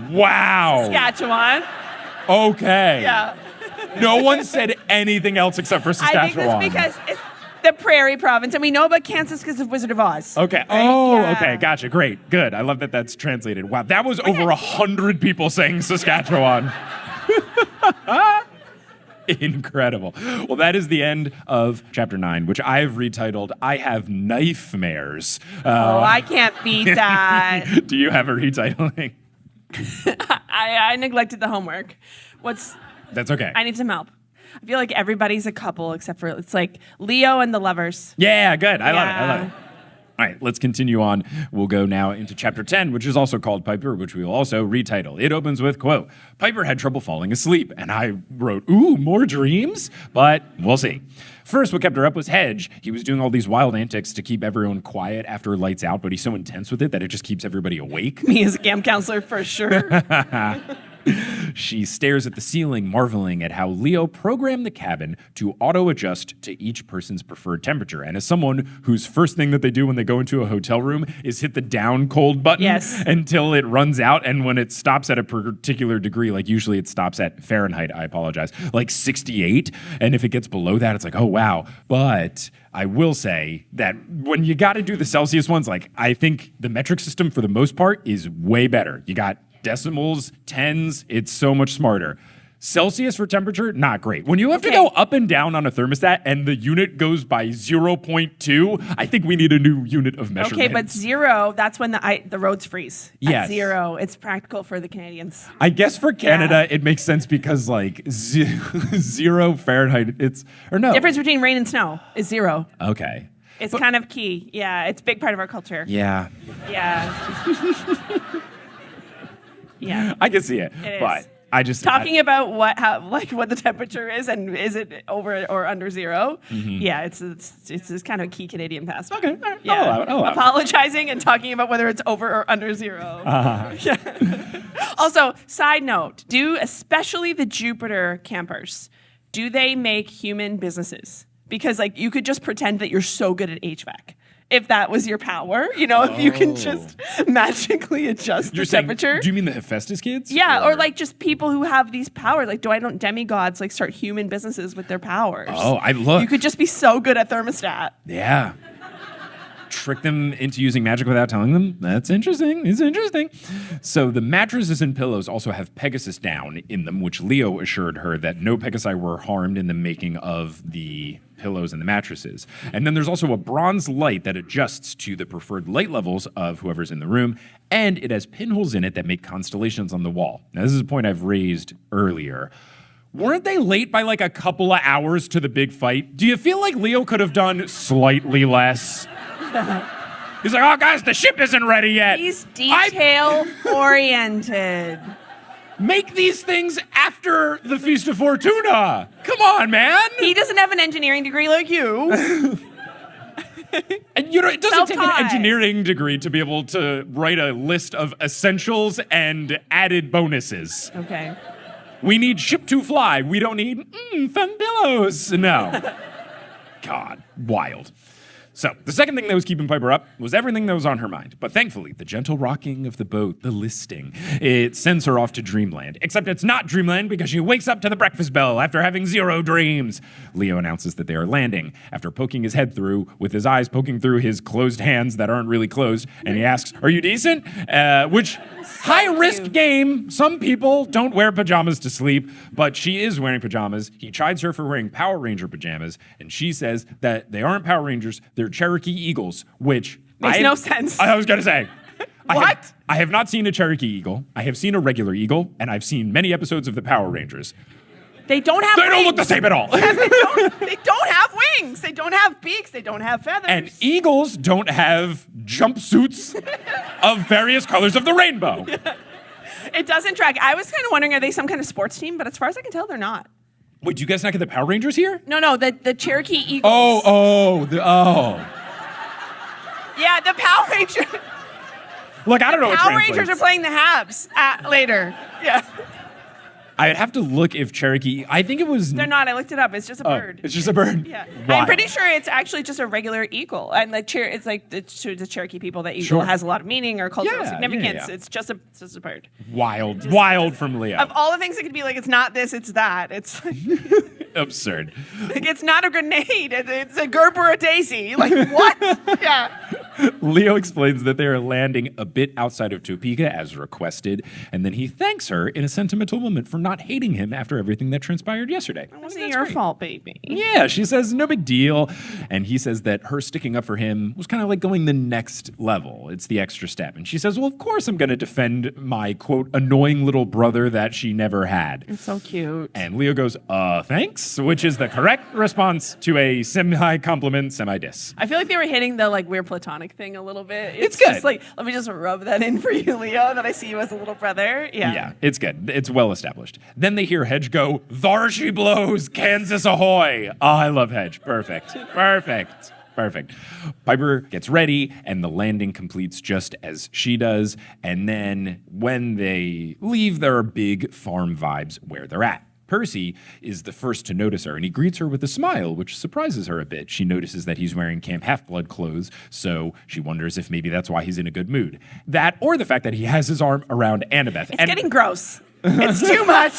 Wow. Saskatchewan. Okay. Yeah. No one said anything else except for Saskatchewan. I think that's because it's the Prairie Province, and we know about Kansas because of Wizard of Oz. Okay. Right? Oh, yeah. okay. Gotcha. Great. Good. I love that that's translated. Wow. That was over 100 people saying Saskatchewan. Incredible. Well, that is the end of chapter 9, which I've retitled, I Have Knife-mares. I can't beat that. Do you have a retitling? I neglected the homework. That's okay. I need some help. I feel like everybody's a couple except for it's like Leo and the lovers. Yeah, good. I love it. All right, let's continue on. We'll go now into chapter 10, which is also called Piper, which we will also retitle. It opens with, quote, Piper had trouble falling asleep, and I wrote, ooh, more dreams? But we'll see. First, what kept her up was Hedge. He was doing all these wild antics to keep everyone quiet after lights out, but he's so intense with it that it just keeps everybody awake. Me as a camp counselor, for sure. She stares at the ceiling, marveling at how Leo programmed the cabin to auto-adjust to each person's preferred temperature. And as someone whose first thing that they do when they go into a hotel room is hit the down cold button until it runs out, and when it stops at a particular degree, like usually it stops at Fahrenheit, I apologize, like 68, and if it gets below that, it's like, oh, wow. But I will say that when you got to do the Celsius ones, like I think the metric system for the most part is way better. You got decimals, tens, it's so much smarter. Celsius for temperature, not great. When you have to go up and down on a thermostat and the unit goes by 0.2, I think we need a new unit of measurement. Okay, but 0, that's when the roads freeze. Yes. At 0, it's practical for the Canadians. I guess for Canada, it makes sense because like 0 Fahrenheit, Difference between rain and snow is 0. Okay. It's kind of key. Yeah, it's a big part of our culture. Yeah. Yeah. Yeah. I can see it. But I just talking about what the temperature is and is it over or under 0? Mm-hmm. Yeah, it's this kind of key Canadian pastime. Okay, all right. Yeah. I'll allow it. Apologizing and talking about whether it's over or under 0. Yeah. Also, side note: especially the Jupiter campers, do they make human businesses? Because like you could just pretend that you're so good at HVAC. If that was your power, if you can just magically adjust the temperature. Do you mean the Hephaestus kids? Yeah, or like just people who have these powers. Like, don't demigods like start human businesses with their powers? Oh, look. You could just be so good at thermostat. Yeah. Trick them into using magic without telling them? That's interesting. It's interesting. So the mattresses and pillows also have Pegasus down in them, which Leo assured her that no Pegasi were harmed in the making of the pillows and the mattresses. And then there's also a bronze light that adjusts to the preferred light levels of whoever's in the room, and it has pinholes in it that make constellations on the wall. Now, this is a point I've raised earlier. Weren't they late by like a couple of hours to the big fight? Do you feel like Leo could have done slightly less? He's like, oh, guys, the ship isn't ready yet. He's detail-oriented. Make these things after the Feast of Fortuna. Come on, man. He doesn't have an engineering degree like you. And it doesn't take an engineering degree to be able to write a list of essentials and added bonuses. Okay. We need ship to fly. We don't need fun pillows. No. God, wild. So, the second thing that was keeping Piper up was everything that was on her mind. But thankfully, the gentle rocking of the boat, the listing, it sends her off to dreamland. Except it's not dreamland because she wakes up to the breakfast bell after having 0 dreams. Leo announces that they are landing after poking his head through, with his eyes poking through his closed hands that aren't really closed. And he asks, are you decent? Which, high-risk game. Some people don't wear pajamas to sleep, but she is wearing pajamas. He chides her for wearing Power Ranger pajamas, and she says that they aren't Power Rangers, they're Cherokee Eagles, which makes no sense. I was going to say. What? I have not seen a Cherokee Eagle. I have seen a regular eagle, and I've seen many episodes of the Power Rangers. They don't have wings. They don't look the same at all. They don't have wings. They don't have beaks. They don't have feathers. And eagles don't have jumpsuits of various colors of the rainbow. It doesn't track. I was kind of wondering, are they some kind of sports team? But as far as I can tell, they're not. Wait, do you guys not get the Power Rangers here? No, the Cherokee Eagles. Oh. Yeah, the Power Rangers. Look, I don't know what Power translates. Rangers are playing the Habs later. Yeah. I'd have to look if Cherokee. I think it was. They're not. I looked it up. It's just a bird. It's just a bird. Yeah. Wild. I'm pretty sure it's actually just a regular eagle, and it's like the Cherokee people that eagle has a lot of meaning or cultural significance. Yeah. It's just a bird. Wild from Leo. Of all the things that could be like, it's not this, it's that. It's like, absurd. Like, it's not a grenade. It's a Gerber or a daisy. Like, what? Yeah. Leo explains that they are landing a bit outside of Topeka as requested, and then he thanks her in a sentimental moment for not hating him after everything that transpired yesterday. It wasn't your fault, baby. Yeah, she says no big deal, and he says that her sticking up for him was kind of like going the next level. It's the extra step, and she says, well, of course I'm going to defend my, quote, annoying little brother that she never had. It's so cute. And Leo goes, thanks, which is the correct response to a semi-compliment, semi-diss. I feel like they were hitting the, like, we're platonic iconic thing a little bit. It's good. Just like, let me just rub that in for you, Leo, that I see you as a little brother. Yeah, it's good. It's well established. Then they hear Hedge go, "Thar she blows, Kansas ahoy." Oh, I love Hedge. Perfect. Piper gets ready, and the landing completes just as she does. And then when they leave, there are big farm vibes where they're at. Percy is the first to notice her, and he greets her with a smile, which surprises her a bit. She notices that he's wearing Camp Half-Blood clothes, so she wonders if maybe that's why he's in a good mood. That, or the fact that he has his arm around Annabeth. It's getting gross. It's too much.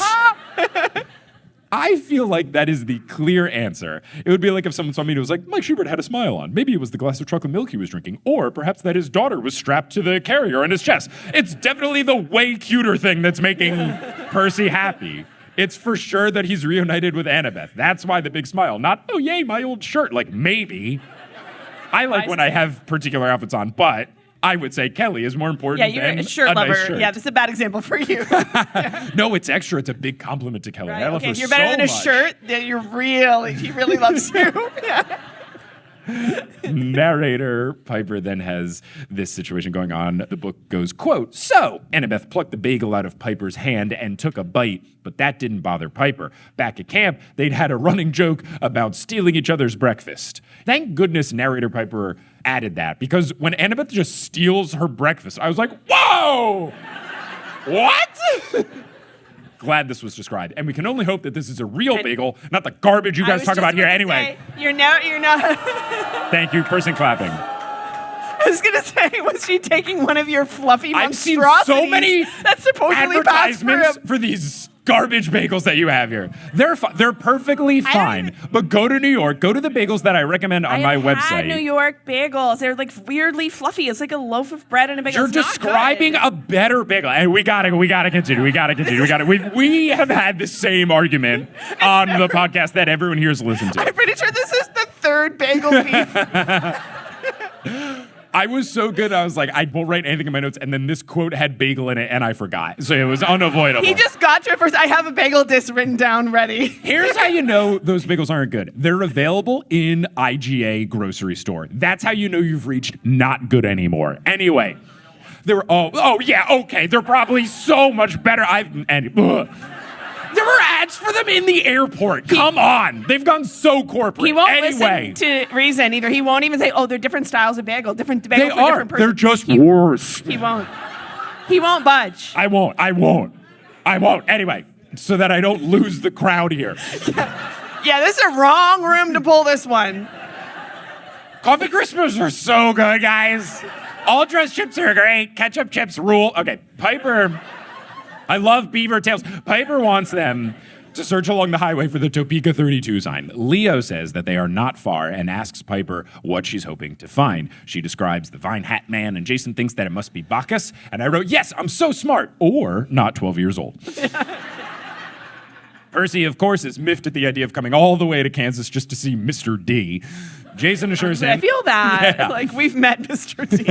I feel like that is the clear answer. It would be like if someone saw me and was like, Mike Schubert had a smile on. Maybe it was the glass of chocolate milk he was drinking, or perhaps that his daughter was strapped to the carrier in his chest. It's definitely the way cuter thing that's making Percy happy. It's for sure that he's reunited with Annabeth. That's why the big smile. Not, oh, yay, my old shirt. Like, maybe. I like when I have particular outfits on, but I would say Kelly is more important than a shirt lover. Nice shirt. Yeah, this is a bad example for you. No, it's extra. It's a big compliment to Kelly. Right? I love her if you're better so than a much. shirt, then he really loves you. Yeah. Narrator Piper then has this situation going on. The book goes, quote, "So, Annabeth plucked the bagel out of Piper's hand and took a bite, but that didn't bother Piper. Back at camp, they'd had a running joke about stealing each other's breakfast." Thank goodness narrator Piper added that, because when Annabeth just steals her breakfast, I was like, whoa! What? Glad this was described. And we can only hope that this is a real bagel, not the garbage you guys talk about here anyway. You're not. Thank you, person clapping. I was going to say, was she taking one of your fluffy monstrosities? I've seen so many that's supposedly advertisements for these garbage bagels that you have here. They're perfectly fine. But go to New York, go to the bagels that I recommend on my website. I had New York bagels. They're like weirdly fluffy. It's like a loaf of bread and a bagel. You're describing a better bagel. And we gotta continue. We have had the same argument on the podcast that everyone here has listened to. I'm pretty sure this is the third bagel beef. I was so good, I was like, I won't write anything in my notes, and then this quote had bagel in it, and I forgot. So it was unavoidable. He just got to it first. I have a bagel disc written down ready. Here's how you know those bagels aren't good. They're available in IGA grocery store. That's how you know you've reached not good anymore. Anyway, they were they're probably so much better. There were ads for them in the airport. Come on. They've gone so corporate. He won't listen to reason either. He won't even say, oh, they're different styles of bagel. Different bagel they for are. different person. They're just worse. He won't. He won't budge. I won't. Anyway, so that I don't lose the crowd here. Yeah, this is a wrong room to pull this one. Coffee Crispers are so good, guys. All dressed chips are great. Ketchup chips rule. Okay, Piper... I love beaver tails. Piper wants them to search along the highway for the Topeka 32 sign. Leo says that they are not far and asks Piper what she's hoping to find. She describes the vine hat man, and Jason thinks that it must be Bacchus. And I wrote, yes, I'm so smart. Or not 12 years old. Percy, of course, is miffed at the idea of coming all the way to Kansas just to see Mr. D. Jason assures him... I feel that. Yeah. Like, we've met Mr. D.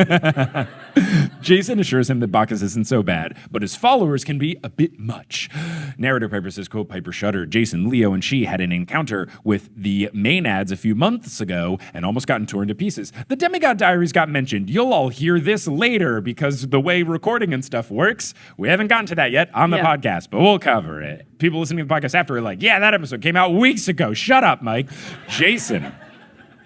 Jason assures him that Bacchus isn't so bad, but his followers can be a bit much. Narrator Piper says, quote, Piper shuddered. Jason, Leo, and she had an encounter with the Maenads a few months ago and almost gotten torn to pieces. The Demigod Diaries got mentioned. You'll all hear this later because the way recording and stuff works, we haven't gotten to that yet on the podcast, but we'll cover it. People listening to the podcast after are like, yeah, that episode came out weeks ago. Shut up, Mike. Jason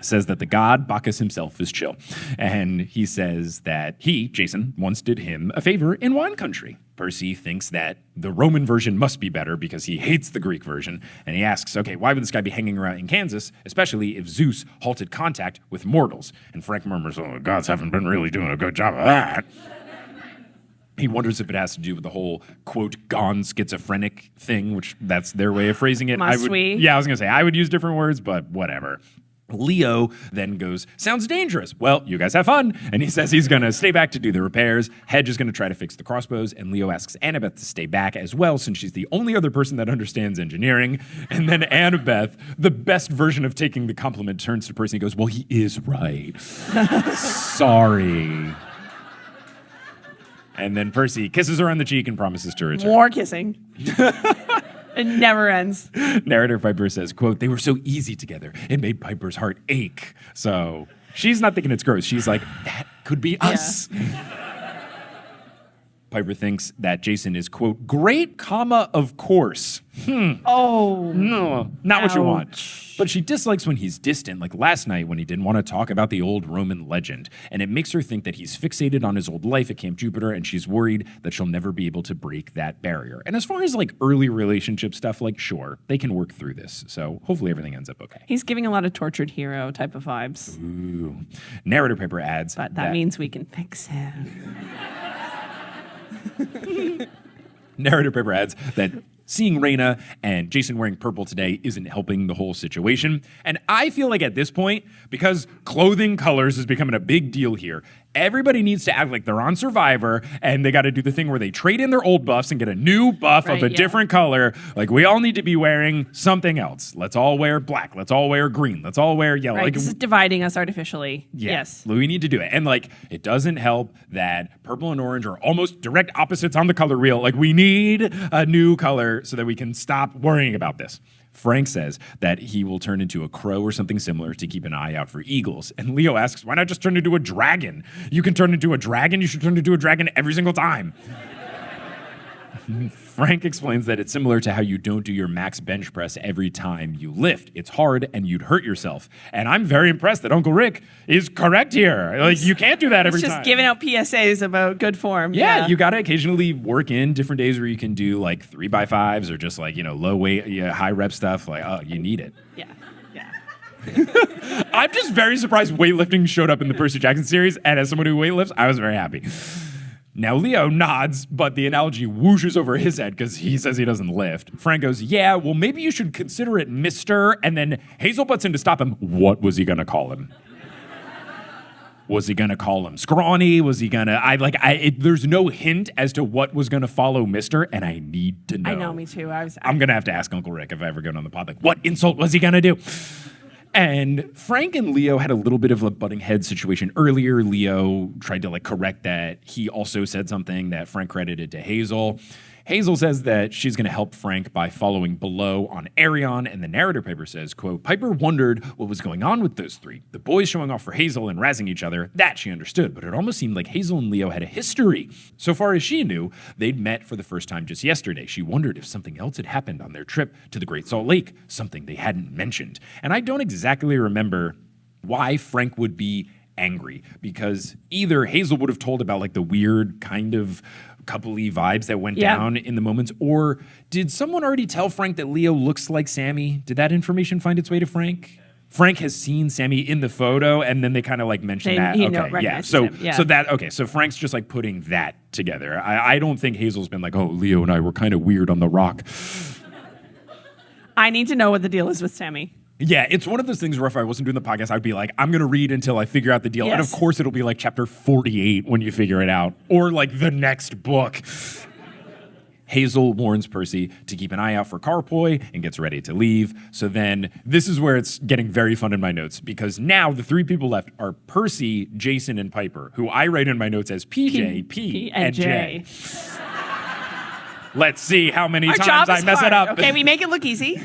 says that the god Bacchus himself is chill. And he says that he, Jason, once did him a favor in wine country. Percy thinks that the Roman version must be better because he hates the Greek version. And he asks, okay, why would this guy be hanging around in Kansas, especially if Zeus halted contact with mortals? And Frank murmurs, oh, the gods haven't been really doing a good job of that. He wonders if it has to do with the whole, quote, gone schizophrenic thing, which that's their way of phrasing it. Must we? Yeah, I was going to say, I would use different words, but whatever. Leo then goes, sounds dangerous. Well, you guys have fun. And he says he's going to stay back to do the repairs. Hedge is going to try to fix the crossbows. And Leo asks Annabeth to stay back as well, since she's the only other person that understands engineering. And then Annabeth, the best version of taking the compliment, turns to Percy and goes, well, he is right. Sorry. And then Percy kisses her on the cheek and promises to return. More kissing. It never ends. Narrator Piper says, quote, they were so easy together. It made Piper's heart ache. So She's not thinking it's gross. She's like, that could be us. Piper thinks that Jason is, quote, great, comma, of course. Oh. No, not what you want. But she dislikes when he's distant, like last night when he didn't want to talk about the old Roman legend. And it makes her think that he's fixated on his old life at Camp Jupiter, and she's worried that she'll never be able to break that barrier. And as far as like early relationship stuff, like sure, they can work through this. So hopefully everything ends up okay. He's giving a lot of tortured hero type of vibes. Ooh. Narrator Piper adds But that means we can fix him. Narrator Piper adds that seeing Raina and Jason wearing purple today isn't helping the whole situation. And I feel like at this point, because clothing colors is becoming a big deal here, everybody needs to act like they're on Survivor and they got to do the thing where they trade in their old buffs and get a new buff of a different color. Like we all need to be wearing something else. Let's all wear black. Let's all wear green. Let's all wear yellow. Right, like, this is dividing us artificially. yeah, Yes. We need to do it. And like, it doesn't help that purple and orange are almost direct opposites on the color wheel. Like we need a new color so that we can stop worrying about this. Frank says that he will turn into a crow or something similar to keep an eye out for eagles. And Leo asks, why not just turn into a dragon? You can turn into a dragon. You should turn into a dragon every single time. Frank explains that it's similar to how you don't do your max bench press every time you lift. It's hard and you'd hurt yourself. And I'm very impressed that Uncle Rick is correct here. Like, you can't do that every time. He's just giving out PSAs about good form. Yeah, you got to occasionally work in different days where you can do like 3x5s or just like, you know, low weight, high rep stuff. Like, oh, you need it. Yeah. I'm just very surprised weightlifting showed up in the Percy Jackson series. And as someone who weightlifts, I was very happy. Now, Leo nods, but the analogy whooshes over his head because he says he doesn't lift. Frank goes, yeah, well, maybe you should consider it Mr. And then Hazel butts in to stop him. What was he going to call him? Was he going to call him scrawny? Was he going to... There's no hint as to what was going to follow Mr., and I need to know. I know, me too. I'm going to have to ask Uncle Rick if I ever go on the pod. Like, what insult was he going to do? And Frank and Leo had a little bit of a butting head situation earlier. Leo tried to correct that. He also said something that Frank credited to Hazel. Hazel says that she's going to help Frank by following below on Arion, and the narrator Piper says, quote, Piper wondered what was going on with those three. The boys showing off for Hazel and razzing each other, that she understood, but it almost seemed like Hazel and Leo had a history. So far as she knew, they'd met for the first time just yesterday. She wondered if something else had happened on their trip to the Great Salt Lake, something they hadn't mentioned. And I don't exactly remember why Frank would be angry, because either Hazel would have told about the weird kind of coupley vibes that went down in the moments, or did someone already tell Frank that Leo looks like Sammy? Did that information find its way to Frank? Frank has seen Sammy in the photo, and then they kind of mentioned that. So Frank's just putting that together. I don't think Hazel's been oh, Leo and I were kind of weird on the rock. I need to know what the deal is with Sammy. Yeah, it's one of those things where if I wasn't doing the podcast, I'd be I'm going to read until I figure out the deal. Yes. And of course, it'll be chapter 48 when you figure it out, or the next book. Hazel warns Percy to keep an eye out for Sk8r Boi and gets ready to leave. So then this is where it's getting very fun in my notes, because now the three people left are Percy, Jason, and Piper, who I write in my notes as PJ, P, and J. Let's see how many times I mess it up. Okay, we make it look easy.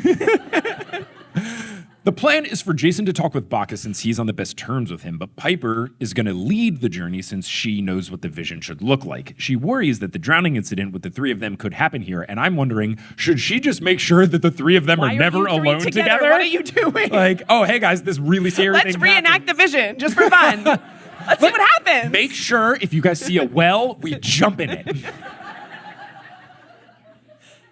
The plan is for Jason to talk with Bacchus since he's on the best terms with him, but Piper is going to lead the journey since she knows what the vision should look like. She worries that the drowning incident with the three of them could happen here, and I'm wondering, should she just make sure that the three of them are never alone together? What are you doing? Oh, hey guys, this really serious thing Let's reenact the vision, just for fun. Let's see what happens. Make sure if you guys see a well, we jump in it.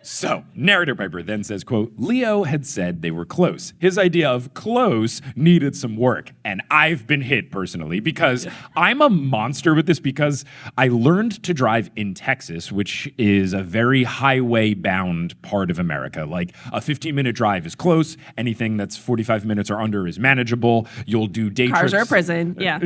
So, narrator Piper then says, quote, Leo had said they were close. His idea of close needed some work, and I've been hit personally because I'm a monster with this, because I learned to drive in Texas, which is a very highway-bound part of America. A 15-minute drive is close. Anything that's 45 minutes or under is manageable. You'll do day trips. Cars are a prison, yeah.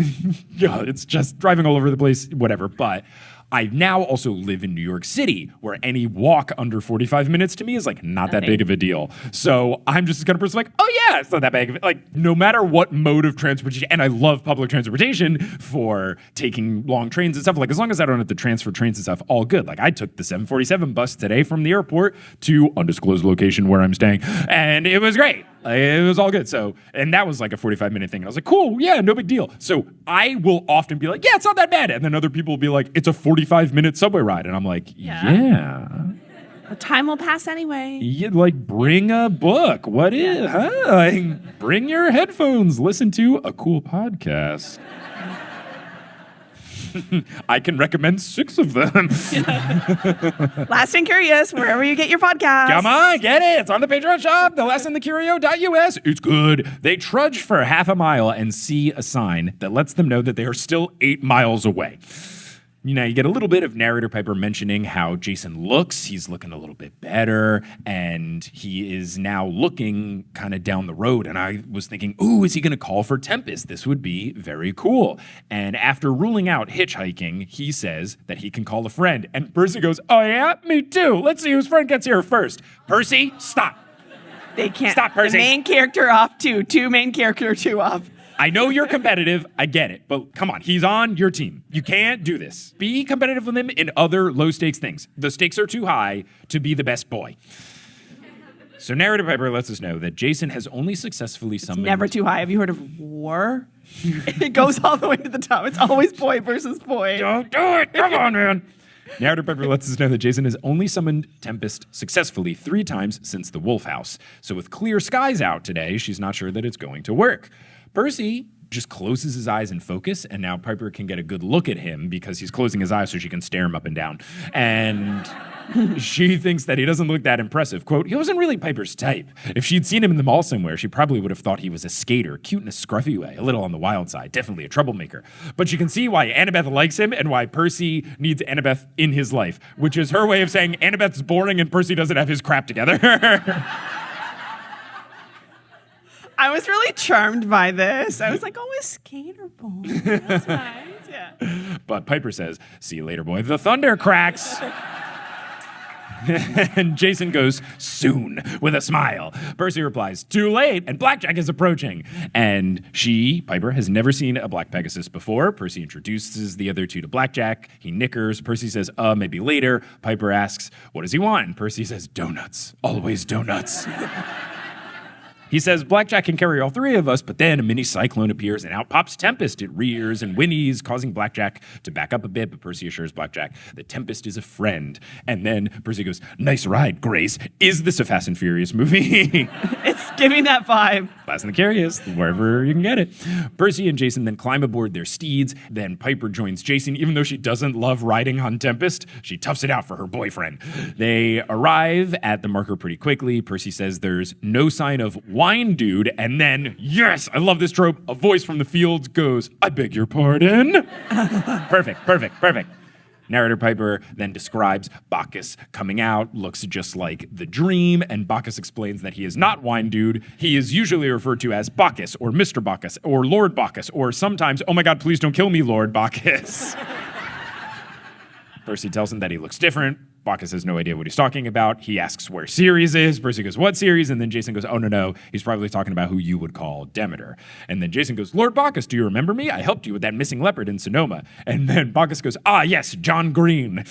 Yeah, it's just driving all over the place, whatever, but I now also live in New York City, where any walk under 45 minutes to me is not that big of a deal. So I'm just the kind of person oh yeah, it's not that big. Like, no matter what mode of transportation, and I love public transportation for taking long trains and stuff. Like, as long as I don't have to transfer trains and stuff, all good. Like, I took the 747 bus today from the airport to undisclosed location where I'm staying, and it was great. Like, it was all good. So, and that was like a 45-minute thing. And I was like, cool, yeah, no big deal. So I will often be like, yeah, it's not that bad. And then other people will be like, it's a 45-minute subway ride. And I'm like, yeah. The time will pass anyway. You like bring a book. What is, huh? Like, bring your headphones. Listen to a cool podcast. I can recommend 6 of them. Last and Curious, wherever you get your podcast. Come on, get it. It's on the Patreon shop, thelastandthecurio.us. It's good. They trudge for half a mile and see a sign that lets them know that they are still 8 miles away. You know, you get a little bit of narrator Piper mentioning how Jason looks. He's looking a little bit better, and he is now looking kind of down the road. And I was thinking, ooh, is he going to call for Tempest? This would be very cool. And after ruling out hitchhiking, he says that he can call a friend. And Percy goes, oh, yeah? Me too. Let's see whose friend gets here first. Percy, stop. They can't. Stop, Percy. The main character off, two main character, 2 off. I know you're competitive. I get it. But come on, he's on your team. You can't do this. Be competitive with him in other low-stakes things. The stakes are too high to be the best boy. So narrative Piper lets us know that Jason has only successfully summoned... It's never too high. Have you heard of war? It goes all the way to the top. It's always boy versus boy. Don't do it. Come on, man. Narrative Piper lets us know that Jason has only summoned Tempest successfully 3 times since the Wolf House. So with clear skies out today, she's not sure that it's going to work. Percy just closes his eyes in focus, and now Piper can get a good look at him because he's closing his eyes so she can stare him up and down. And she thinks that he doesn't look that impressive. Quote, he wasn't really Piper's type. If she'd seen him in the mall somewhere, she probably would have thought he was a skater, cute in a scruffy way, a little on the wild side, definitely a troublemaker. But you can see why Annabeth likes him and why Percy needs Annabeth in his life, which is her way of saying Annabeth's boring and Percy doesn't have his crap together. I was really charmed by this. I was like, oh, a Sk8r Boi. That's nice, yeah. But Piper says, see you later, boy. The thunder cracks. And Jason goes, soon, with a smile. Percy replies, too late, and Blackjack is approaching. And she, Piper, has never seen a Black Pegasus before. Percy introduces the other 2 to Blackjack. He nickers. Percy says, maybe later. Piper asks, what does he want? And Percy says, donuts. Always donuts. He says, Blackjack can carry all 3 of us, but then a mini cyclone appears and out pops Tempest. It rears and whinnies, causing Blackjack to back up a bit, but Percy assures Blackjack that Tempest is a friend. And then Percy goes, nice ride, Grace. Is this a Fast and Furious movie? It's giving that vibe. Fast and the Curious, wherever you can get it. Percy and Jason then climb aboard their steeds. Then Piper joins Jason. Even though she doesn't love riding on Tempest, she toughs it out for her boyfriend. They arrive at the marker pretty quickly. Percy says there's no sign of wine dude, and then, yes, I love this trope, a voice from the fields goes, I beg your pardon. Perfect. Narrator Piper then describes Bacchus coming out, looks just like the dream, and Bacchus explains that he is not wine dude. He is usually referred to as Bacchus, or Mr. Bacchus, or Lord Bacchus, or sometimes, oh my God, please don't kill me, Lord Bacchus. Percy tells him that he looks different. Bacchus has no idea what he's talking about. He asks where Ceres is. Percy goes, what Ceres? And then Jason goes, oh, no. He's probably talking about who you would call Demeter. And then Jason goes, Lord Bacchus, do you remember me? I helped you with that missing leopard in Sonoma. And then Bacchus goes, yes, John Green.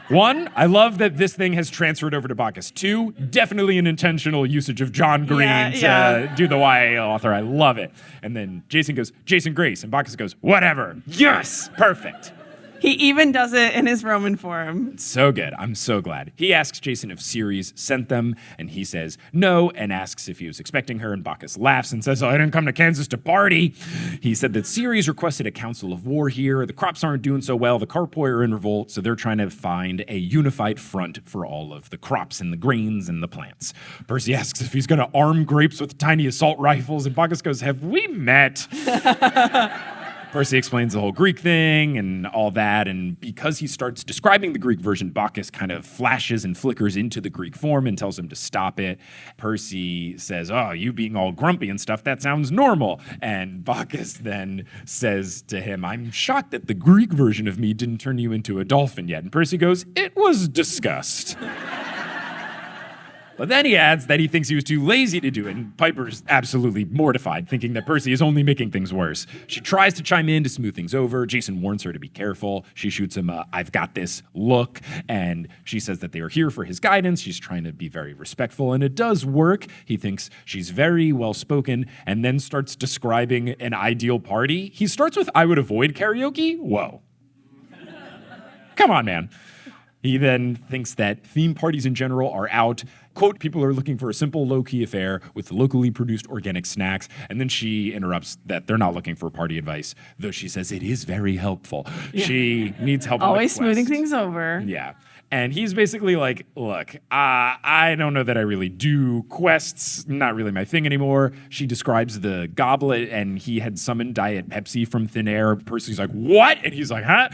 1, I love that this thing has transferred over to Bacchus. 2, definitely an intentional usage of John Green to do the YA author. I love it. And then Jason goes, Jason Grace. And Bacchus goes, whatever. Yes, perfect. He even does it in his Roman form. So good. I'm so glad. He asks Jason if Ceres sent them, and he says no, and asks if he was expecting her, and Bacchus laughs and says, I didn't come to Kansas to party. He said that Ceres requested a council of war here. The crops aren't doing so well. The Carpoi are in revolt, so they're trying to find a unified front for all of the crops and the grains and the plants. Percy asks if he's going to arm grapes with tiny assault rifles, and Bacchus goes, have we met? Percy explains the whole Greek thing and all that, and because he starts describing the Greek version, Bacchus kind of flashes and flickers into the Greek form and tells him to stop it. Percy says, you being all grumpy and stuff, that sounds normal. And Bacchus then says to him, I'm shocked that the Greek version of me didn't turn you into a dolphin yet. And Percy goes, it was discussed. But then he adds that he thinks he was too lazy to do it, and Piper's absolutely mortified, thinking that Percy is only making things worse. She tries to chime in to smooth things over. Jason warns her to be careful. She shoots him a "I've got this" look, and she says that they are here for his guidance. She's trying to be very respectful, and it does work. He thinks she's very well-spoken, and then starts describing an ideal party. He starts with "I would avoid karaoke." Whoa. Come on, man. He then thinks that theme parties in general are out. Quote, people are looking for a simple, low-key affair with locally produced organic snacks. And then she interrupts that they're not looking for party advice, though she says it is very helpful. Yeah. She needs help. Always smoothing things over. Yeah. And he's basically like, look, I don't know that I really do quests. Not really my thing anymore. She describes the goblet, and he had summoned Diet Pepsi from thin air. Percy's like, what? And he's like, huh?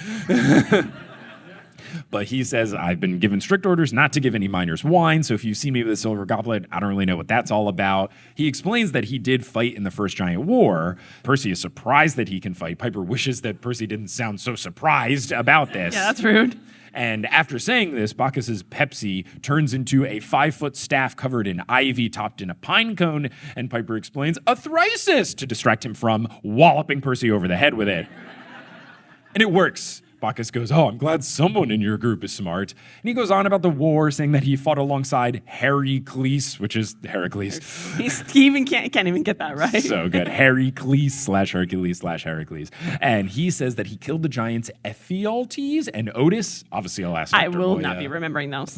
But he says, I've been given strict orders not to give any minors wine, so if you see me with a silver goblet, I don't really know what that's all about. He explains that he did fight in the First Giant War. Percy is surprised that he can fight. Piper wishes that Percy didn't sound so surprised about this. Yeah, that's rude. And after saying this, Bacchus's Pepsi turns into a 5-foot staff covered in ivy topped in a pine cone, and Piper explains a thrisis to distract him from walloping Percy over the head with it. And it works. Bacchus goes, oh, I'm glad someone in your group is smart. And he goes on about the war, saying that he fought alongside Heracles, which is Heracles. He even can't even get that right. So good. Heracles / Hercules / Heracles. And he says that he killed the giants Ephialtes and Otis. Obviously, I'll ask Dr. I will Boy, not be remembering those.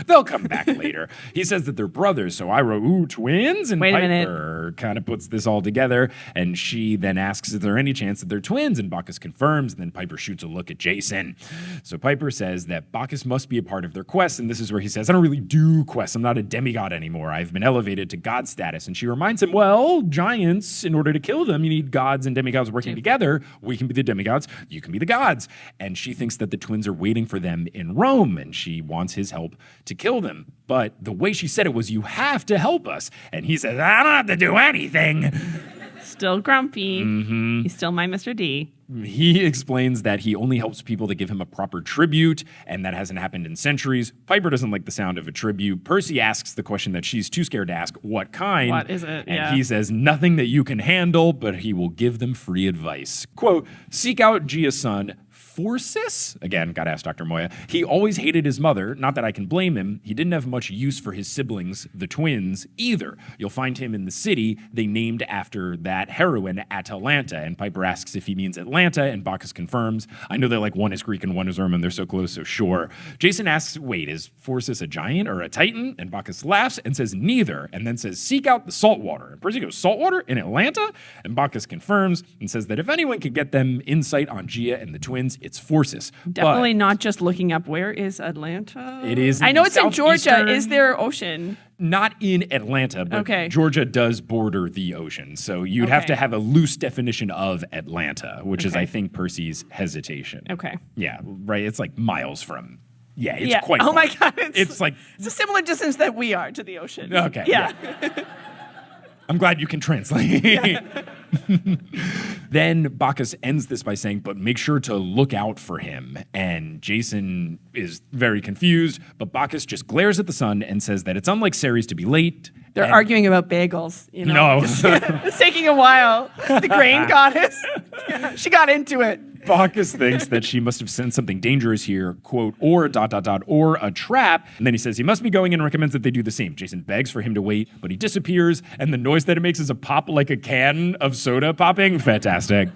They'll come back later. He says that they're brothers, so I wrote, ooh, twins? And Wait a Piper kind of puts this all together, and she then asks, is there any chance that they're twins? And Bacchus confirms, and then Piper shoots a look at Jason. So Piper says that Bacchus must be a part of their quest, and this is where he says, I don't really do quests. I'm not a demigod anymore. I've been elevated to god status. And she reminds him, well, giants, in order to kill them, you need gods and demigods working together. We can be the demigods, you can be the gods. And she thinks that the twins are waiting for them in Rome, and she wants his help to kill them. But the way she said it was, you have to help us. And he says, I don't have to do anything. Still grumpy. Mm-hmm. He's still my Mr. D. He explains that he only helps people that give him a proper tribute, and that hasn't happened in centuries. Piper doesn't like the sound of a tribute. Percy asks the question that she's too scared to ask, what kind? What is it? And he says, nothing that you can handle, but he will give them free advice. Quote, seek out Gia's son, Phorcys? Again, gotta ask Dr. Moya. He always hated his mother, not that I can blame him. He didn't have much use for his siblings, the twins, either. You'll find him in the city they named after that heroine, Atalanta. And Piper asks if he means Atlanta, and Bacchus confirms. I know that like one is Greek and one is Roman, they're so close, so sure. Jason asks, wait, is Phorcys a giant or a titan? And Bacchus laughs and says neither, and then says, seek out the saltwater. And Percy goes, saltwater in Atlanta? And Bacchus confirms and says that if anyone could get them insight on Gia and the twins, it's Phorcys. Definitely not just looking up where is Atlanta. It is. I know it's in Georgia. Is there ocean? Not in Atlanta, but Georgia does border the ocean. So you'd have to have a loose definition of Atlanta, which is, I think, Percy's hesitation. Okay. Yeah, right. It's like miles from. Yeah, it's quite far. Oh my God. It's like. It's a similar distance that we are to the ocean. Okay. Yeah. I'm glad you can translate. Then Bacchus ends this by saying, but make sure to look out for him. And Jason is very confused, but Bacchus just glares at the sun and says that it's unlike Ceres to be late. They're arguing about bagels, you know. No. It's taking a while. The grain goddess, she got into it. Bacchus thinks that she must have sent something dangerous here, quote, or ... or a trap. And then he says he must be going and recommends that they do the same. Jason begs for him to wait, but he disappears, and the noise that it makes is a pop like a can of soda popping. Fantastic.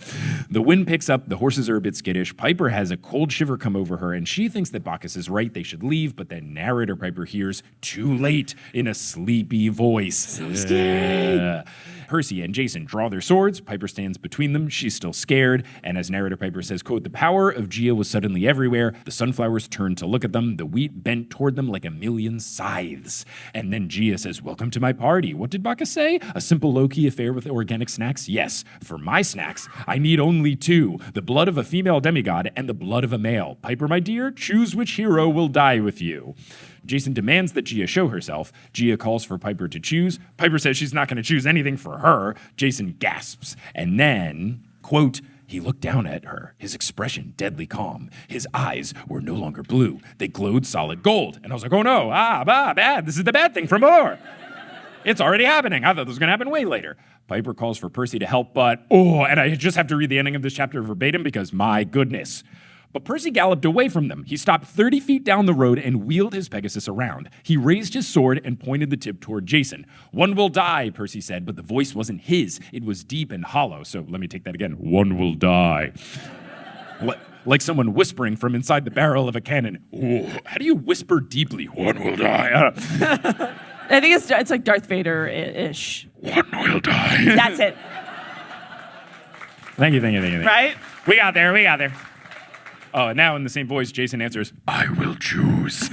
The wind picks up, the horses are a bit skittish. Piper has a cold shiver come over her, and she thinks that Bacchus is right, they should leave, but then narrator Piper hears, too late, in a sleepy voice. So scary. Percy and Jason draw their swords. Piper stands between them. She's still scared. And as narrator Piper says, quote, the power of Gia was suddenly everywhere. The sunflowers turned to look at them. The wheat bent toward them like a million scythes. And then Gia says, welcome to my party. What did Bacchus say? A simple low-key affair with organic snacks? Yes. For my snacks, I need only two. The blood of a female demigod and the blood of a male. Piper, my dear, choose which hero will die with you. Jason demands that Gia show herself. Gia calls for Piper to choose. Piper says she's not going to choose anything for her. Jason gasps. And then, quote, He looked down at her, his expression deadly calm. His eyes were no longer blue. They glowed solid gold. And I was like, oh no, bad. This is the bad thing from before. It's already happening. I thought this was going to happen way later. Piper calls for Percy to help, and I just have to read the ending of this chapter verbatim because my goodness. But Percy galloped away from them. He stopped 30 feet down the road and wheeled his Pegasus around. He raised his sword and pointed the tip toward Jason. One will die, Percy said, but the voice wasn't his. It was deep and hollow. So let me take that again. One will die. Like someone whispering from inside the barrel of a cannon. Oh, how do you whisper deeply? One will die. I think it's like Darth Vader-ish. One will die. That's it. Thank you. Right? We got there. Oh, and now in the same voice, Jason answers, I will choose.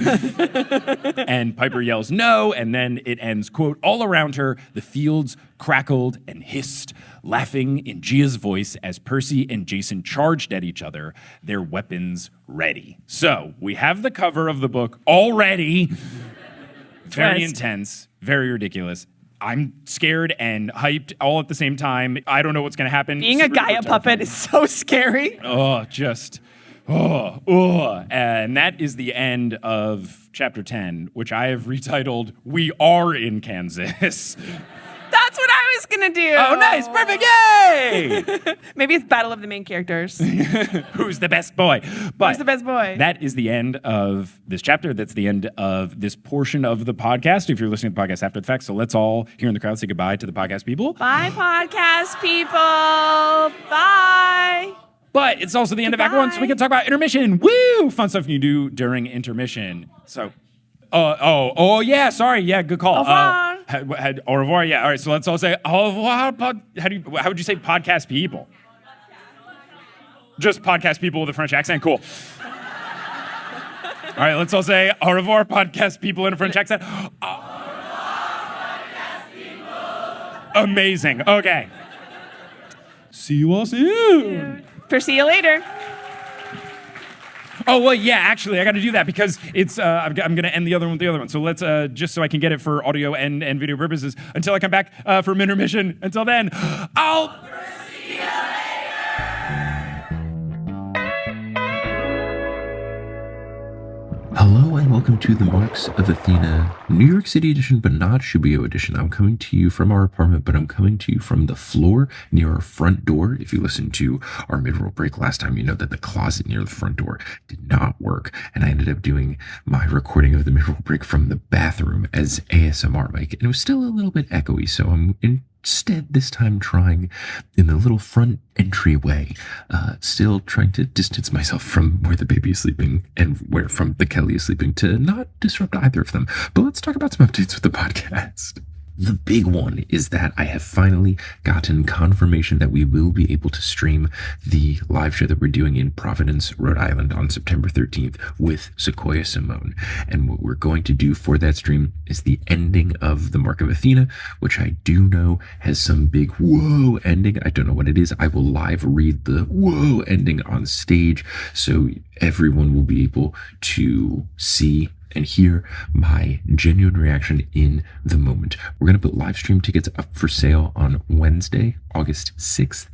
And Piper yells, no, and then it ends, quote, all around her, the fields crackled and hissed, laughing in Gia's voice as Percy and Jason charged at each other, their weapons ready. So we have the cover of the book already. Very intense, very ridiculous. I'm scared and hyped all at the same time. I don't know what's going to happen. Being a Gaia puppet is so scary. And that is the end of chapter 10, which I have retitled, We Are in Kansas. That's what I was going to do. Oh, nice. Perfect. Yay! Maybe it's battle of the main characters. Who's the best boy? But who's the best boy? That is the end of this chapter. That's the end of this portion of the podcast. If you're listening to the podcast after the fact, so let's all here in the crowd say goodbye to the podcast people. Bye, podcast people. Bye. But it's also the end of Act 1, so we can talk about intermission. Woo! Fun stuff you do during intermission. So, yeah, sorry. Yeah, good call. Au revoir. Au revoir, yeah. All right, so let's all say au revoir. How would you say podcast people? Just podcast people with a French accent? Cool. All right, let's all say au revoir, podcast people in a French accent. Au revoir, podcast people. Amazing. Okay. See you all soon. See you later. Oh, well, yeah, actually, I got to do that because it's, I'm going to end the other one with the other one. So let's, just so I can get it for audio and video purposes, until I come back from intermission. Until then, I'll see you later. Hello and welcome to the Marks of Athena New York City edition, but not Shubio edition. I'm coming to you from our apartment, but I'm coming to you from the floor near our front door. If you listened to our mid-roll break last time, you know that the closet near the front door did not work, and I ended up doing my recording of the mid-roll break from the bathroom as ASMR mic, and it was still a little bit echoey, so I'm instead this time trying in the little front entryway, still trying to distance myself from where the baby is sleeping and where from the Kelly is sleeping to not disrupt either of them. But let's talk about some updates with the podcast. The big one is that I have finally gotten confirmation that we will be able to stream the live show that we're doing in Providence, Rhode Island on September 13th with Sequoia Simone. And what we're going to do for that stream is the ending of the Mark of Athena, which I do know has some big whoa ending. I don't know what it is. I will live read the whoa ending on stage so everyone will be able to see and hear my genuine reaction in the moment. We're going to put live stream tickets up for sale on Wednesday, August 6th,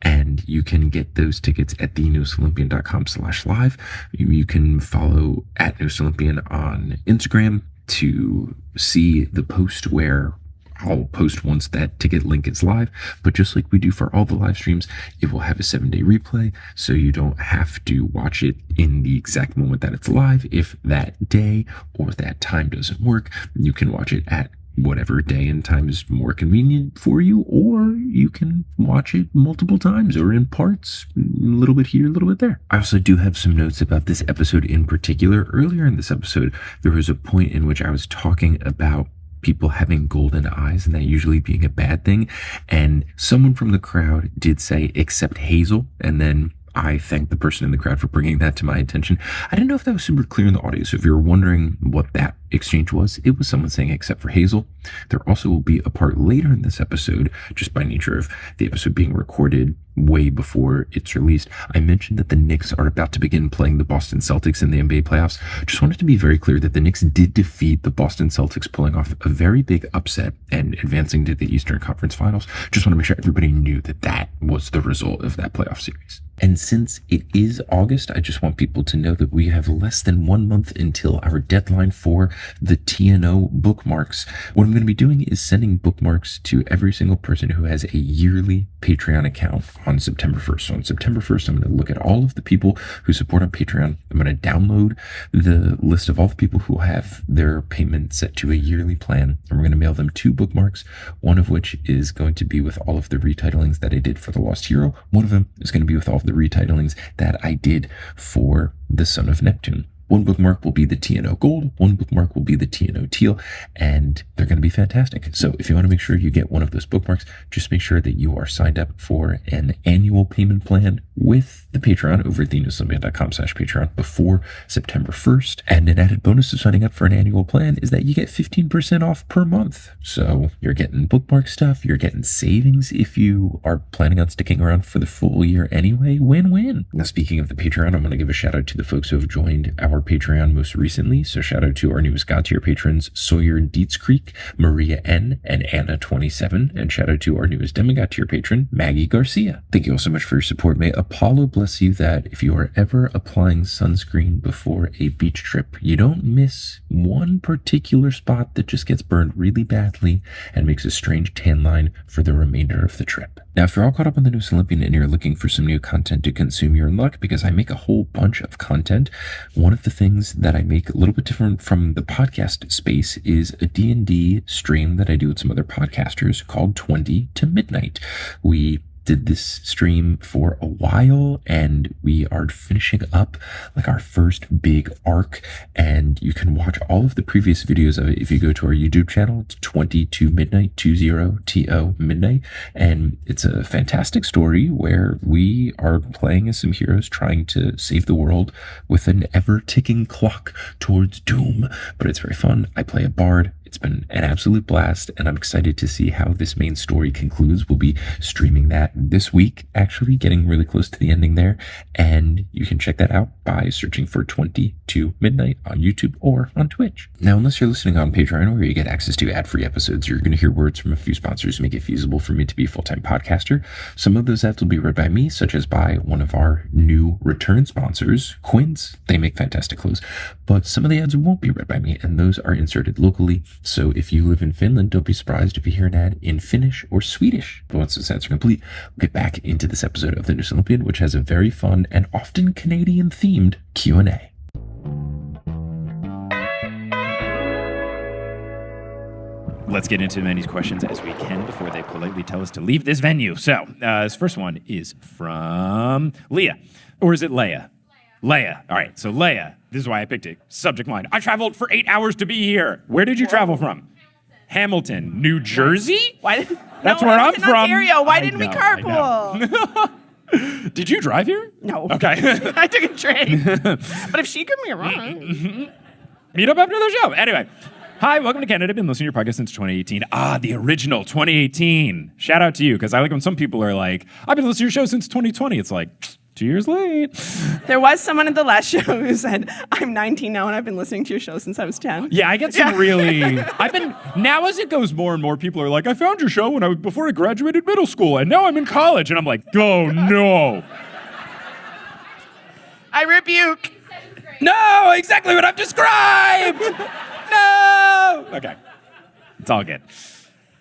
and you can get those tickets at thenewestolympian.com/live. You can follow at Olympian on Instagram to see the post where I'll post once that ticket link is live, but just like we do for all the live streams, it will have a 7-day replay, so you don't have to watch it in the exact moment that it's live. If that day or that time doesn't work, you can watch it at whatever day and time is more convenient for you, or you can watch it multiple times or in parts, a little bit here, a little bit there. I also do have some notes about this episode in particular. Earlier in this episode, there was a point in which I was talking about people having golden eyes and that usually being a bad thing, and someone from the crowd did say except Hazel, and then I thank the person in the crowd for bringing that to my attention. I didn't know if that was super clear in the audio, so if you're wondering what that exchange was, it was someone saying except for Hazel. There also will be a part later in this episode, just by nature of the episode being recorded way before it's released. I mentioned that the Knicks are about to begin playing the Boston Celtics in the NBA playoffs. Just wanted to be very clear that the Knicks did defeat the Boston Celtics, pulling off a very big upset and advancing to the Eastern Conference Finals. Just want to make sure everybody knew that that was the result of that playoff series. And since it is August, I just want people to know that we have less than 1 month until our deadline for the TNO bookmarks. What I'm going to be doing is sending bookmarks to every single person who has a yearly Patreon account on September 1st. So on September 1st, I'm going to look at all of the people who support on Patreon. I'm going to download the list of all the people who have their payment set to a yearly plan. And we're going to mail them 2 bookmarks, one of which is going to be with all of the retitling that I did for The Lost Hero. One of them is going to be with all of the retitling that I did for The Son of Neptune. One bookmark will be the TNO Gold, one bookmark will be the TNO Teal, and they're going to be fantastic. So if you want to make sure you get one of those bookmarks, just make sure that you are signed up for an annual payment plan with the Patreon over at thenewsolympian.com/Patreon before September 1st. And an added bonus of signing up for an annual plan is that you get 15% off per month. So you're getting bookmark stuff, you're getting savings if you are planning on sticking around for the full year anyway. Win-win. Now, speaking of the Patreon, I'm going to give a shout out to the folks who have joined our Patreon most recently. So shout out to our new Sk8r tier patrons, Sawyer Dietz Creek, Maria N, and Anna27. And shout out to our newest demigod tier patron, Maggie Garcia. Thank you all so much for your support. May Apollo bless you that if you are ever applying sunscreen before a beach trip, you don't miss one particular spot that just gets burned really badly and makes a strange tan line for the remainder of the trip. Now, if you're all caught up on the newest Olympian and you're looking for some new content to consume, you're in luck because I make a whole bunch of content. One of the things that I make a little bit different from the podcast space is a D&D stream that I do with some other podcasters called 20 to Midnight. We did this stream for a while and we are finishing up like our first big arc, and you can watch all of the previous videos of it if you go to our YouTube channel. It's 20 to Midnight, 20 Midnight, and it's a fantastic story where we are playing as some heroes trying to save the world with an ever-ticking clock towards doom, but it's very fun. I play a bard. It's been an absolute blast, and I'm excited to see how this main story concludes. We'll be streaming that this week, actually, getting really close to the ending there, and you can check that out by searching for 20 to Midnight on YouTube or on Twitch. Now, unless you're listening on Patreon where you get access to ad-free episodes, you're going to hear words from a few sponsors who make it feasible for me to be a full-time podcaster. Some of those ads will be read by me, such as by one of our new return sponsors, Quinns. They make fantastic clothes, but some of the ads won't be read by me, and those are inserted locally. So if you live in Finland, don't be surprised if you hear an ad in Finnish or Swedish. But once those ads are complete, we'll get back into this episode of The Newest Olympian, which has a very fun and often Canadian-themed Q&A. Let's get into as many questions as we can before they politely tell us to leave this venue. So, this first one is from Leah. Or is it Leia? Leia. All right, so Leia, this is why I picked it. Subject line: I traveled for 8 hours to be here. Where did you travel from? Hamilton, New Jersey? Why? That's where I'm from. Ontario. Why didn't we carpool? Did you drive here? No. Okay. I took a train. But if she could be wrong. Meet up after the show. Anyway. Hi, welcome to Canada. I've been listening to your podcast since 2018. The original 2018. Shout out to you, because I like when some people are like, I've been listening to your show since 2020. It's like, 2 years late. There was someone at the last show who said, I'm 19 now and I've been listening to your show since I was 10. Yeah, I get some really... Now as it goes more and more, people are like, I found your show before I graduated middle school and now I'm in college. And I'm like, oh no. I rebuke. No, exactly what I've described. No. Okay. It's all good.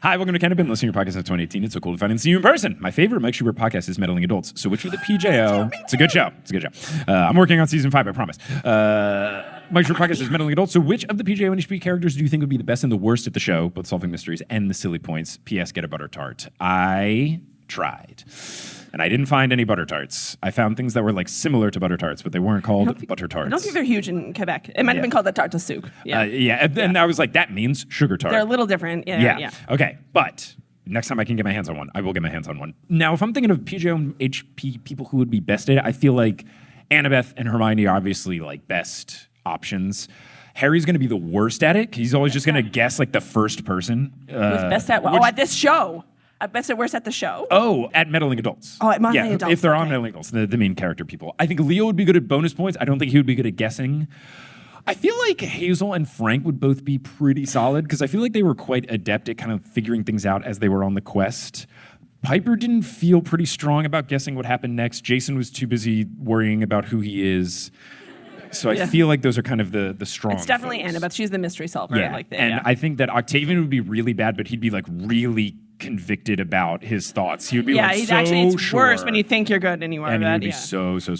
Hi, welcome to Canada. I've been listening to your podcast since 2018. It's so cool to find and see you in person. My favorite Mike Schubert podcast is Meddling Adults. So which for the PJO? It's a good show. It's a good show. I'm working on season 5, I promise. Mike Schubert podcast is Meddling Adults. So which of the PJO and HP characters do you think would be the best and the worst at the show, both solving mysteries and the silly points? P.S. Get a butter tart. I tried. And I didn't find any butter tarts. I found things that were like similar to butter tarts, but they weren't called butter tarts. I don't think they're huge in Quebec. It might have been called the tarte soupe. And I was like, that means sugar tart. They're a little different. Yeah. Okay, but Next time I can get my hands on one, I will get my hands on one. Now, if I'm thinking of PJOHP people who would be best at it, I feel like Annabeth and Hermione are obviously like best options. Harry's going to be the worst at it because he's always just going to guess like the first person. Who's best at what? At this show. Best at worst at the show. Oh, at meddling adults. Oh, at meddling adults. If they're on meddling adults, the main character people. I think Leo would be good at bonus points. I don't think he would be good at guessing. I feel like Hazel and Frank would both be pretty solid because I feel like they were quite adept at kind of figuring things out as they were on the quest. Piper didn't feel pretty strong about guessing what happened next. Jason was too busy worrying about who he is. So I feel like those are kind of the strong It's definitely folks. Annabeth. She's the mystery solver. Yeah, I think that Octavian would be really bad, but he'd be like really convicted about his thoughts. He would be like so it's sure. worse when you think you're good and you are and bad. he would be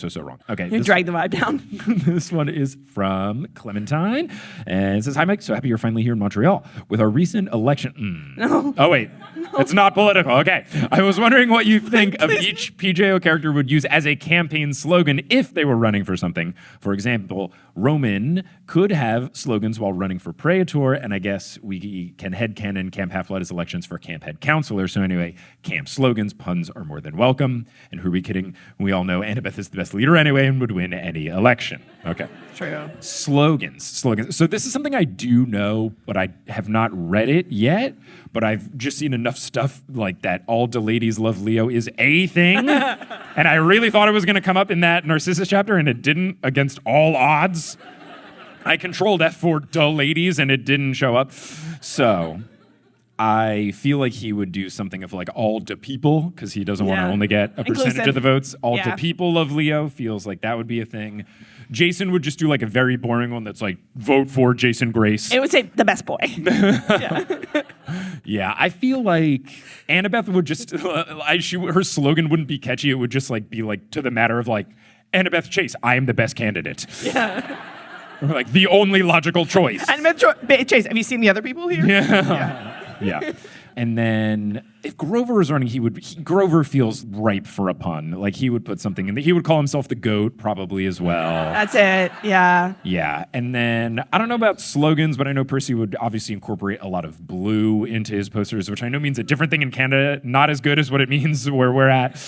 so wrong. Okay. You drag the vibe down. This one is from Clementine. And it says, hi, Mike. So happy you're finally here in Montreal. With our recent election. No. Oh, wait. It's not political. Okay. I was wondering what you think of each PJO character would use as a campaign slogan if they were running for something. For example, Roman could have slogans while running for Praetor, and I guess we can headcanon Camp Half-Blood as elections for Camp Head Counselor. So anyway, camp slogans, puns are more than welcome. And who are we kidding? We all know Annabeth is the best leader anyway and would win any election. Okay. True. Slogans. So this is something I do know, but I have not read it yet. But I've just seen enough stuff like that. All the ladies love Leo is a thing. And I really thought it was going to come up in that Narcissus chapter, and it didn't against all odds. I controlled F for duh ladies, and it didn't show up. So I feel like he would do something of like all the people, because he doesn't want to only get a percentage of the votes. All the people love Leo feels like that would be a thing. Jason would just do like a very boring one that's like, vote for Jason Grace. It would say the best boy. Yeah, I feel like Annabeth would just, her slogan wouldn't be catchy. It would just like be like to the matter of like, Annabeth Chase, I am the best candidate. Yeah. Or like the only logical choice. Annabeth Chase, have you seen the other people here? Yeah. And then if Grover was running, Grover feels ripe for a pun. Like he would put something in. He would call himself the GOAT probably as well. That's it. Yeah. Yeah. And then I don't know about slogans, but I know Percy would obviously incorporate a lot of blue into his posters, which I know means a different thing in Canada. Not as good as what it means where we're at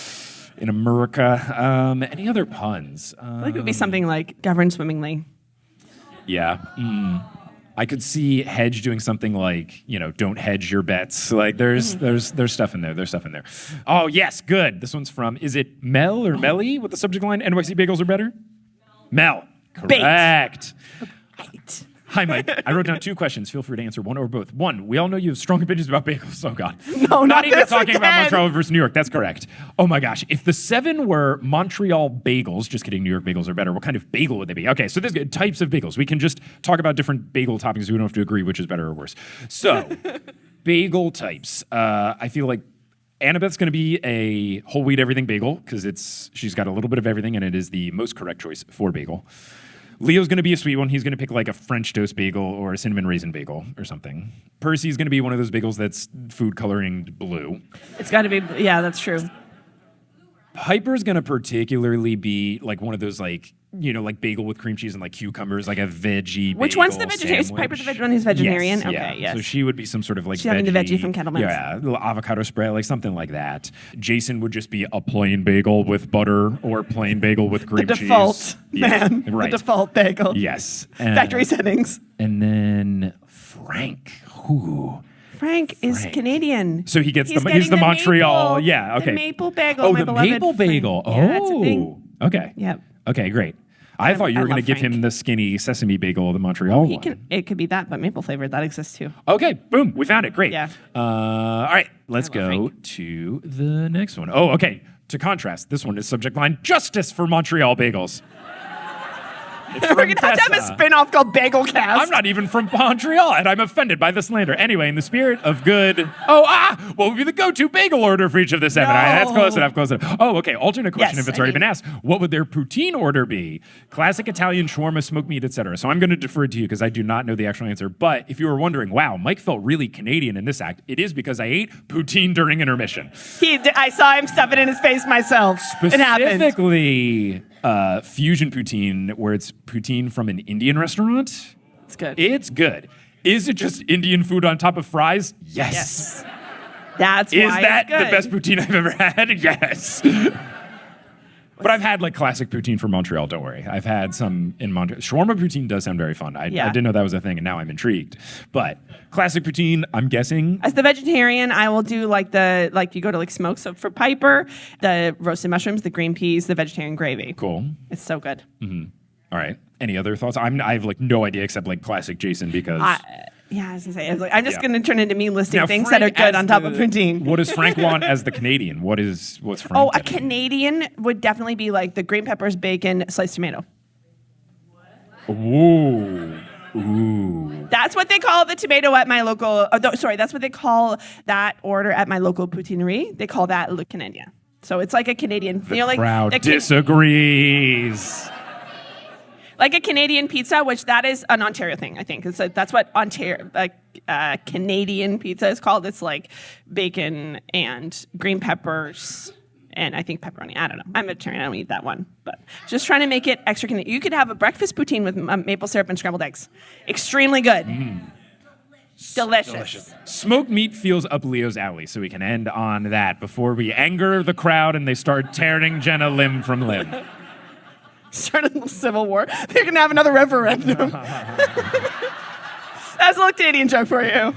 in America. Any other puns? I think it would be something like govern swimmingly. Yeah. I could see Hedge doing something like, don't hedge your bets. Like there's stuff in there. There's stuff in there. Oh, yes, good. This one's from, is it Mel or Melly with the subject line, NYC bagels are better? Mel. Correct. Bait. Hi, Mike. I wrote down 2 questions. Feel free to answer one or both. 1, we all know you have strong opinions about bagels. Oh, God. No, not even this talking again. about Montreal versus New York. That's correct. Oh, my gosh. If the 7 were Montreal bagels, just kidding, New York bagels are better, what kind of bagel would they be? Okay, so there's types of bagels. We can just talk about different bagel toppings. We don't have to agree which is better or worse. So, bagel types. I feel like Annabeth's going to be a whole wheat everything bagel because she's got a little bit of everything, and it is the most correct choice for bagel. Leo's going to be a sweet one. He's going to pick like a French toast bagel or a cinnamon raisin bagel or something. Percy's going to be one of those bagels that's food coloring blue. It's got to be, yeah, that's true. Piper's going to particularly be like one of those like, like bagel with cream cheese and like cucumbers, like a veggie bagel. Which one's the vegetarian? Is Piper the veg one who's vegetarian? Yes, okay, yes. So she would be some sort of like She's having the veggie from Kettleman's. Yeah, a little avocado spread, like something like that. Jason would just be a plain bagel with butter or plain bagel with cream cheese. The default, man. Right. The default bagel. Yes. Factory settings. And then Frank. Ooh. Frank is Canadian. So he's the Montreal. Maple, yeah, okay. The maple bagel. Oh, my the beloved maple bagel. Frank. Yeah, that's a thing. Okay. Yep. Okay, great. I thought you were going to give him the skinny sesame bagel, the Montreal one. It could be that, but maple flavored. That exists too. Okay, boom. We found it. Great. Yeah. All right, let's go Frank. to the next one. Oh, okay. To contrast, this one is subject line, Justice for Montreal Bagels. It's We're going to have a spin-off called Bagel Cast. I'm not even from Montreal, and I'm offended by the slander. Anyway, in the spirit of good... what would be the go-to bagel order for each of the 7? No. All right, that's close enough. Oh, okay. Alternate question Yes, if it's already been asked. What would their poutine order be? Classic Italian, shawarma, smoked meat, etc. So I'm going to defer to you because I do not know the actual answer. But if you were wondering, wow, Mike felt really Canadian in this act, it is because I ate poutine during intermission. I saw him stuff it in his face myself. It happened. Specifically... fusion poutine, where it's poutine from an Indian restaurant. It's good. It's good. Is it just Indian food on top of fries? Yes. Yes. That's Is why that it's good. the best poutine I've ever had? Yes. But I've had like classic poutine from Montreal, don't worry. I've had some in Montreal. Shawarma poutine does sound very fun. I didn't know that was a thing, and now I'm intrigued. But classic poutine, I'm guessing. As the vegetarian, I will do you go to like Smoke Soap for Piper, the roasted mushrooms, the green peas, the vegetarian gravy. Cool. It's so good. Mm-hmm. All right. Any other thoughts? I have like no idea except like classic Jason because... I was gonna say, I'm just gonna turn into me listing Now, things Frank that are good as on top of poutine. What does Frank want as the Canadian? What's Frank? Oh, a getting? Canadian would definitely be like the green peppers, bacon, sliced tomato. Ooh. Ooh. That's what they call the tomato at my local. That's what they call that order at my local poutinerie. They call that le Canadien. So it's like a Canadian. The crowd disagrees. Like a Canadian pizza, which that is an Ontario thing, I think. That's what Ontario, Canadian pizza is called. It's like bacon and green peppers and I think pepperoni. I don't know. I'm vegetarian. I don't eat that one. But just trying to make it extra Canadian. You could have a breakfast poutine with maple syrup and scrambled eggs. Extremely good. Delicious. Smoked meat feels up Leo's alley, so we can end on that before we anger the crowd and they start tearing Genna limb from limb. Started a civil war. They're going to have another referendum. That's a little Canadian joke for you.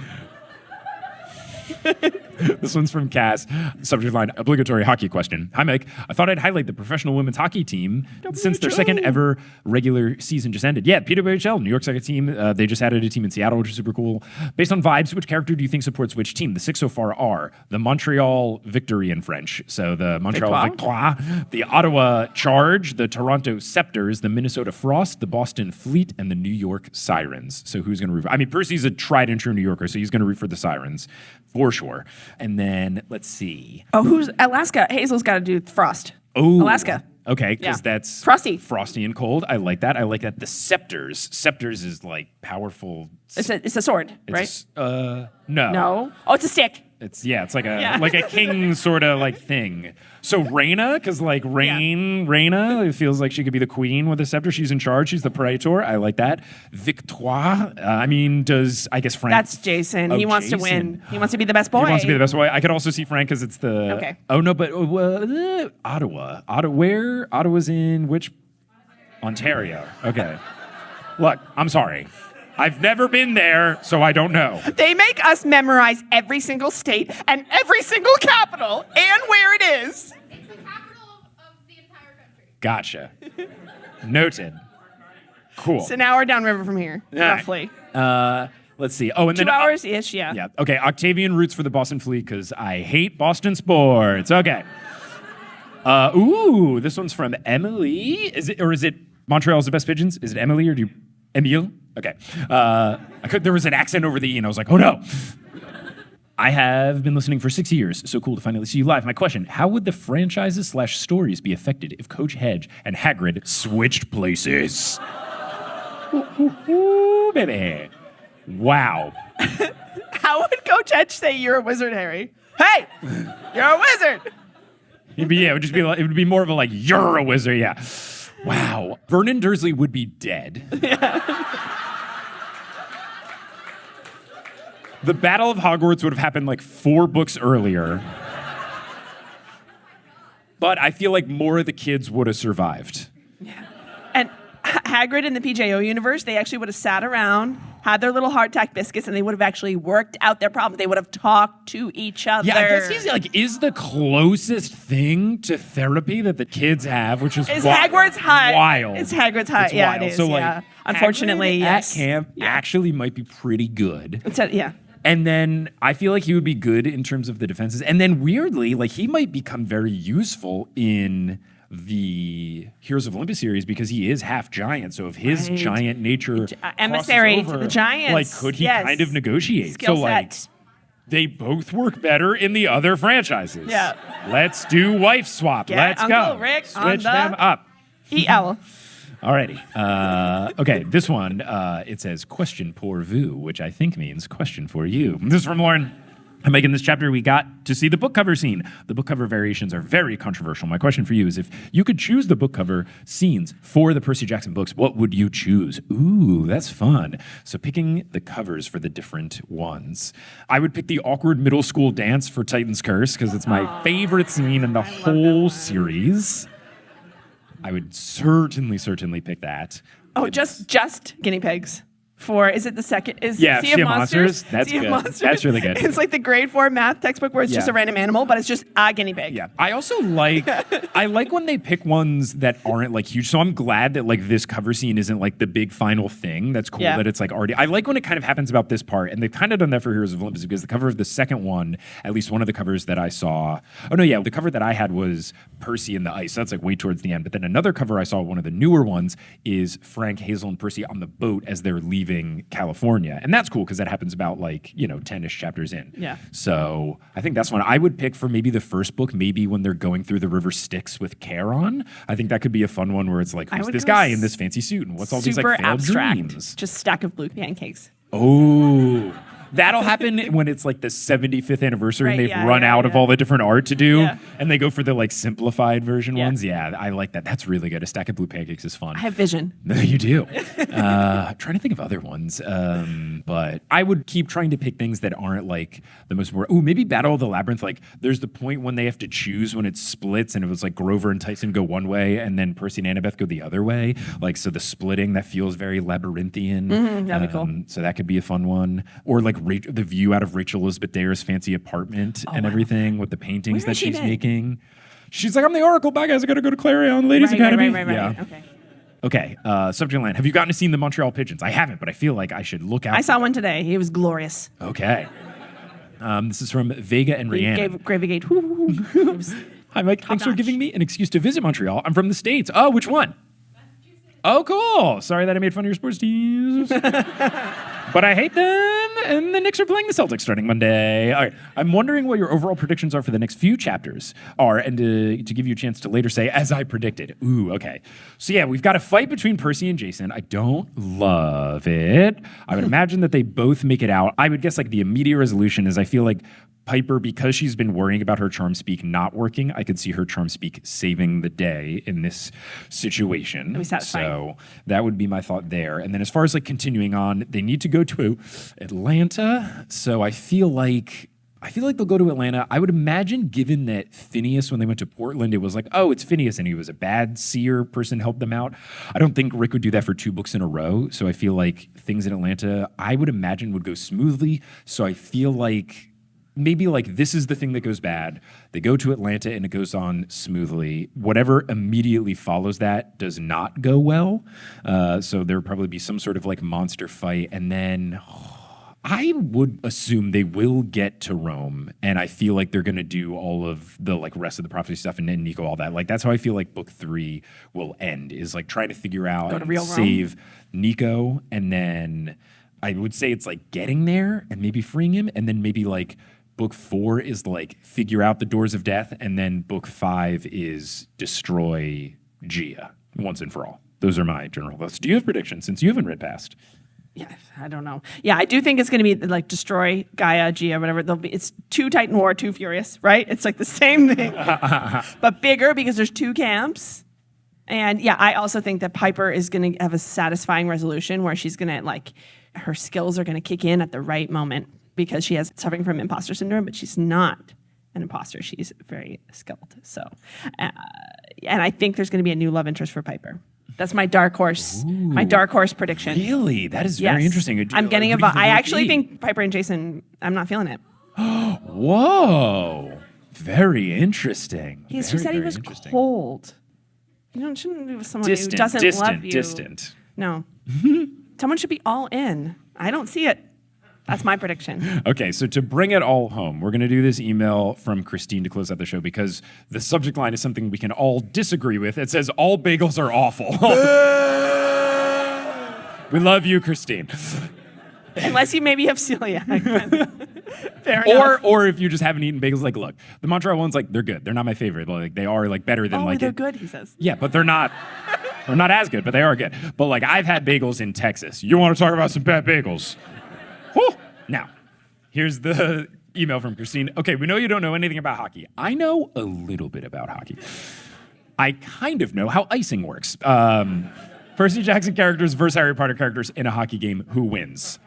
This one's from Cass. Subject line, obligatory hockey question. Hi, Mike. I thought I'd highlight the professional women's hockey team since their second ever regular season just ended. Yeah, PWHL, New York Soccer team. They just added a team in Seattle, which is super cool. Based on vibes, which character do you think supports which team? The six so far are the Montreal Victory in French. So the Montreal Victoire, the Ottawa Charge, the Toronto Scepters, the Minnesota Frost, the Boston Fleet, and the New York Sirens. So who's going to root for? I mean, Percy's a tried and true New Yorker, so he's going to root for the Sirens for sure. And then let's see. Oh, who's Alaska? Hazel's got to do Frost. Oh, Alaska. Okay, because that's frosty and cold. I like that. The Scepters. Scepters is like powerful. It's a sword, right? No. No. Oh, it's a stick. It's like a king sort of like thing. So Reina, because like Reina, it feels like she could be the queen with a scepter. She's in charge. She's the praetor. I like that. Victoire. I guess Frank? That's Jason. He wants to win. He wants to be the best boy. He wants to be the best boy. I could also see Frank because it's the. Okay. Oh no, but Ottawa. Where? Ottawa's in which? Ontario. Okay. Look, I'm sorry. I've never been there, so I don't know. They make us memorize every single state and every single capital and where it is. It's the capital of the entire country. Gotcha. Noted. Cool. It's an hour downriver from here, roughly. Let's see. Oh, and 2 then hours-ish, yeah. Yeah. Okay. Octavian roots for the Boston Fleet because I hate Boston sports. Okay. This one's from Emily. Is it Montreal's the best pigeons? Is it Emily or do you Emile? Okay. There was an accent over the E, and I was like, oh no. I have been listening for 6 years. So cool to finally see you live. My question, how would the franchises/stories be affected if Coach Hedge and Hagrid switched places? Ooh, baby. Wow. How would Coach Hedge say you're a wizard, Harry? Hey, you're a wizard. It would be more of a like, you're a wizard, yeah. Wow. Vernon Dursley would be dead. The Battle of Hogwarts would have happened like 4 books earlier. But I feel like more of the kids would have survived. Yeah. And Hagrid in the PJO universe, they actually would have sat around, had their little hardtack biscuits, and they would have actually worked out their problems. They would have talked to each other. Yeah, I guess he's is the closest thing to therapy that the kids have, which is Hagrid's hut. Wild. It's Hagrid's hut. It's yeah, wild. it is. So yeah. Unfortunately, Hagrid yes. at camp actually might be pretty good. Yeah. And then I feel like he would be good in terms of the defenses. And then weirdly, like he might become very useful in the Heroes of Olympus series because he is half giant. So if his giant nature emissary over, to the giants, like could he kind of negotiate? Skill so like set. they both work better in the other franchises. Yeah. Let's do Wifeswap. Let's Uncle go. Rick Switch them up. EL. Alrighty. Okay, this one, it says question pour vous, which I think means question for you. This is from Lauren. And Mike, in this chapter, we got to see the book cover scene. The book cover variations are very controversial. My question for you is, if you could choose the book cover scenes for the Percy Jackson books, what would you choose? Ooh, that's fun. So picking the covers for the different ones. I would pick the awkward middle school dance for Titan's Curse because it's my favorite scene in the whole series. I would certainly pick that. Oh, just guinea pigs. Is it the second? Yeah, Sea of Monsters? That's Sea of good. Monsters. That's really good. It's like the grade 4 math textbook where it's just a random animal, but it's just a guinea pig. Yeah. I also I like when they pick ones that aren't like huge. So I'm glad that like this cover scene isn't like the big final thing. That's cool that it's like already. I like when it kind of happens about this part, and they've kind of done that for Heroes of Olympus because the cover of the second one, at least one of the covers that I saw. Oh no, yeah, the cover that I had was Percy in the ice. So that's like way towards the end. But then another cover I saw, one of the newer ones, is Frank, Hazel, and Percy on the boat as they're leaving California. And that's cool because that happens about 10-ish chapters in. Yeah. So I think that's one I would pick for maybe the first book, maybe when they're going through the river Styx with Charon. I think that could be a fun one where it's like, who's this guy in this fancy suit? And what's all these like failed abstract, dreams? just stack of blue pancakes. Oh, that'll happen when it's like the 75th anniversary and they've run out of all the different art to do and they go for the like simplified version ones. Yeah, I like that. That's really good. A stack of blue pancakes is fun. I have vision. No, you do. Trying to think of other ones. But I would keep trying to pick things that aren't like the most more. Oh, maybe Battle of the Labyrinth. Like there's the point when they have to choose when it splits and it was like Grover and Tyson go one way and then Percy and Annabeth go the other way. Like, so the splitting that feels very labyrinthian. That'd be cool. So that could be a fun one. Or like the view out of Rachel Elizabeth Dayer's fancy apartment and everything with the paintings that she's making. She's like, I'm the Oracle. Bye, guys. I got to go to Clarion Ladies Academy. Right. Yeah. Okay. Subject line. Have you gotten to see the Montreal pigeons? I haven't, but I feel like I should look out. I saw one today. He was glorious. Okay. This is from Vega and Rhiannon. Gravy Gate. Hi, Mike. Thanks for giving me an excuse to visit Montreal. I'm from the States. Oh, which one? Oh, cool. Sorry that I made fun of your sports teams. But I hate them, and the Knicks are playing the Celtics starting Monday. All right. I'm wondering what your overall predictions are for the next few chapters are, and to give you a chance to later say, as I predicted. Ooh, okay. So yeah, we've got a fight between Percy and Jason. I don't love it. I would imagine that they both make it out. I would guess like the immediate resolution is I feel like Piper, because she's been worrying about her charm speak not working, I could see her charm speak saving the day in this situation. So that would be my thought there. And then as far as like continuing on, they need to go to Atlanta. So I feel like they'll go to Atlanta. I would imagine, given that Phineas, when they went to Portland, it was like, oh, it's Phineas, and he was a bad seer person, helped them out. I don't think Rick would do that for 2 books in a row. So I feel like things in Atlanta, I would imagine, would go smoothly. So I feel like maybe like this is the thing that goes bad. They go to Atlanta and it goes on smoothly. Whatever immediately follows that does not go well. So there would probably be some sort of like monster fight. And then I would assume they will get to Rome. And I feel like they're going to do all of the like rest of the prophecy stuff and then Nico, all that. Like that's how I feel like book 3 will end, is like trying to figure out and save Nico. And then I would say it's like getting there and maybe freeing him. And then maybe like book 4 is like figure out the doors of death, and then book 5 is destroy Gia once and for all. Those are my general thoughts. Do you have predictions since you haven't read past? Yeah, I don't know. Yeah, I do think it's going to be like destroy Gaia, Gia, whatever. It's 2 Titan War, 2 Furious, right? It's like the same thing, but bigger because there's 2 camps. And yeah, I also think that Piper is going to have a satisfying resolution where she's going to like her skills are going to kick in at the right moment, because she has suffering from imposter syndrome, but she's not an imposter. She's very skilled. So, and I think there's going to be a new love interest for Piper. That's my dark horse. Ooh, my dark horse prediction. Really? That is very interesting. I'm getting a. I actually think Piper and Jason. I'm not feeling it. Whoa! Very interesting. She said he was cold. You shouldn't be with someone who doesn't love you. Distant. No. Someone should be all in. I don't see it. That's my prediction. Okay, so to bring it all home, we're going to do this email from Christine to close out the show because the subject line is something we can all disagree with. It says, all bagels are awful. We love you, Christine. Unless you maybe have celiac. Fair enough. Or if you just haven't eaten bagels, like, look, the Montreal ones, like, they're good. They're not my favorite. Like, they are, like, better than, like... they're good, he says. Yeah, but they're not... They're not as good, but they are good. But, like, I've had bagels in Texas. You want to talk about some bad bagels? Whew. Now, here's the email from Christine. Okay, we know you don't know anything about hockey. I know a little bit about hockey. I kind of know how icing works. Percy Jackson characters versus Harry Potter characters in a hockey game. Who wins?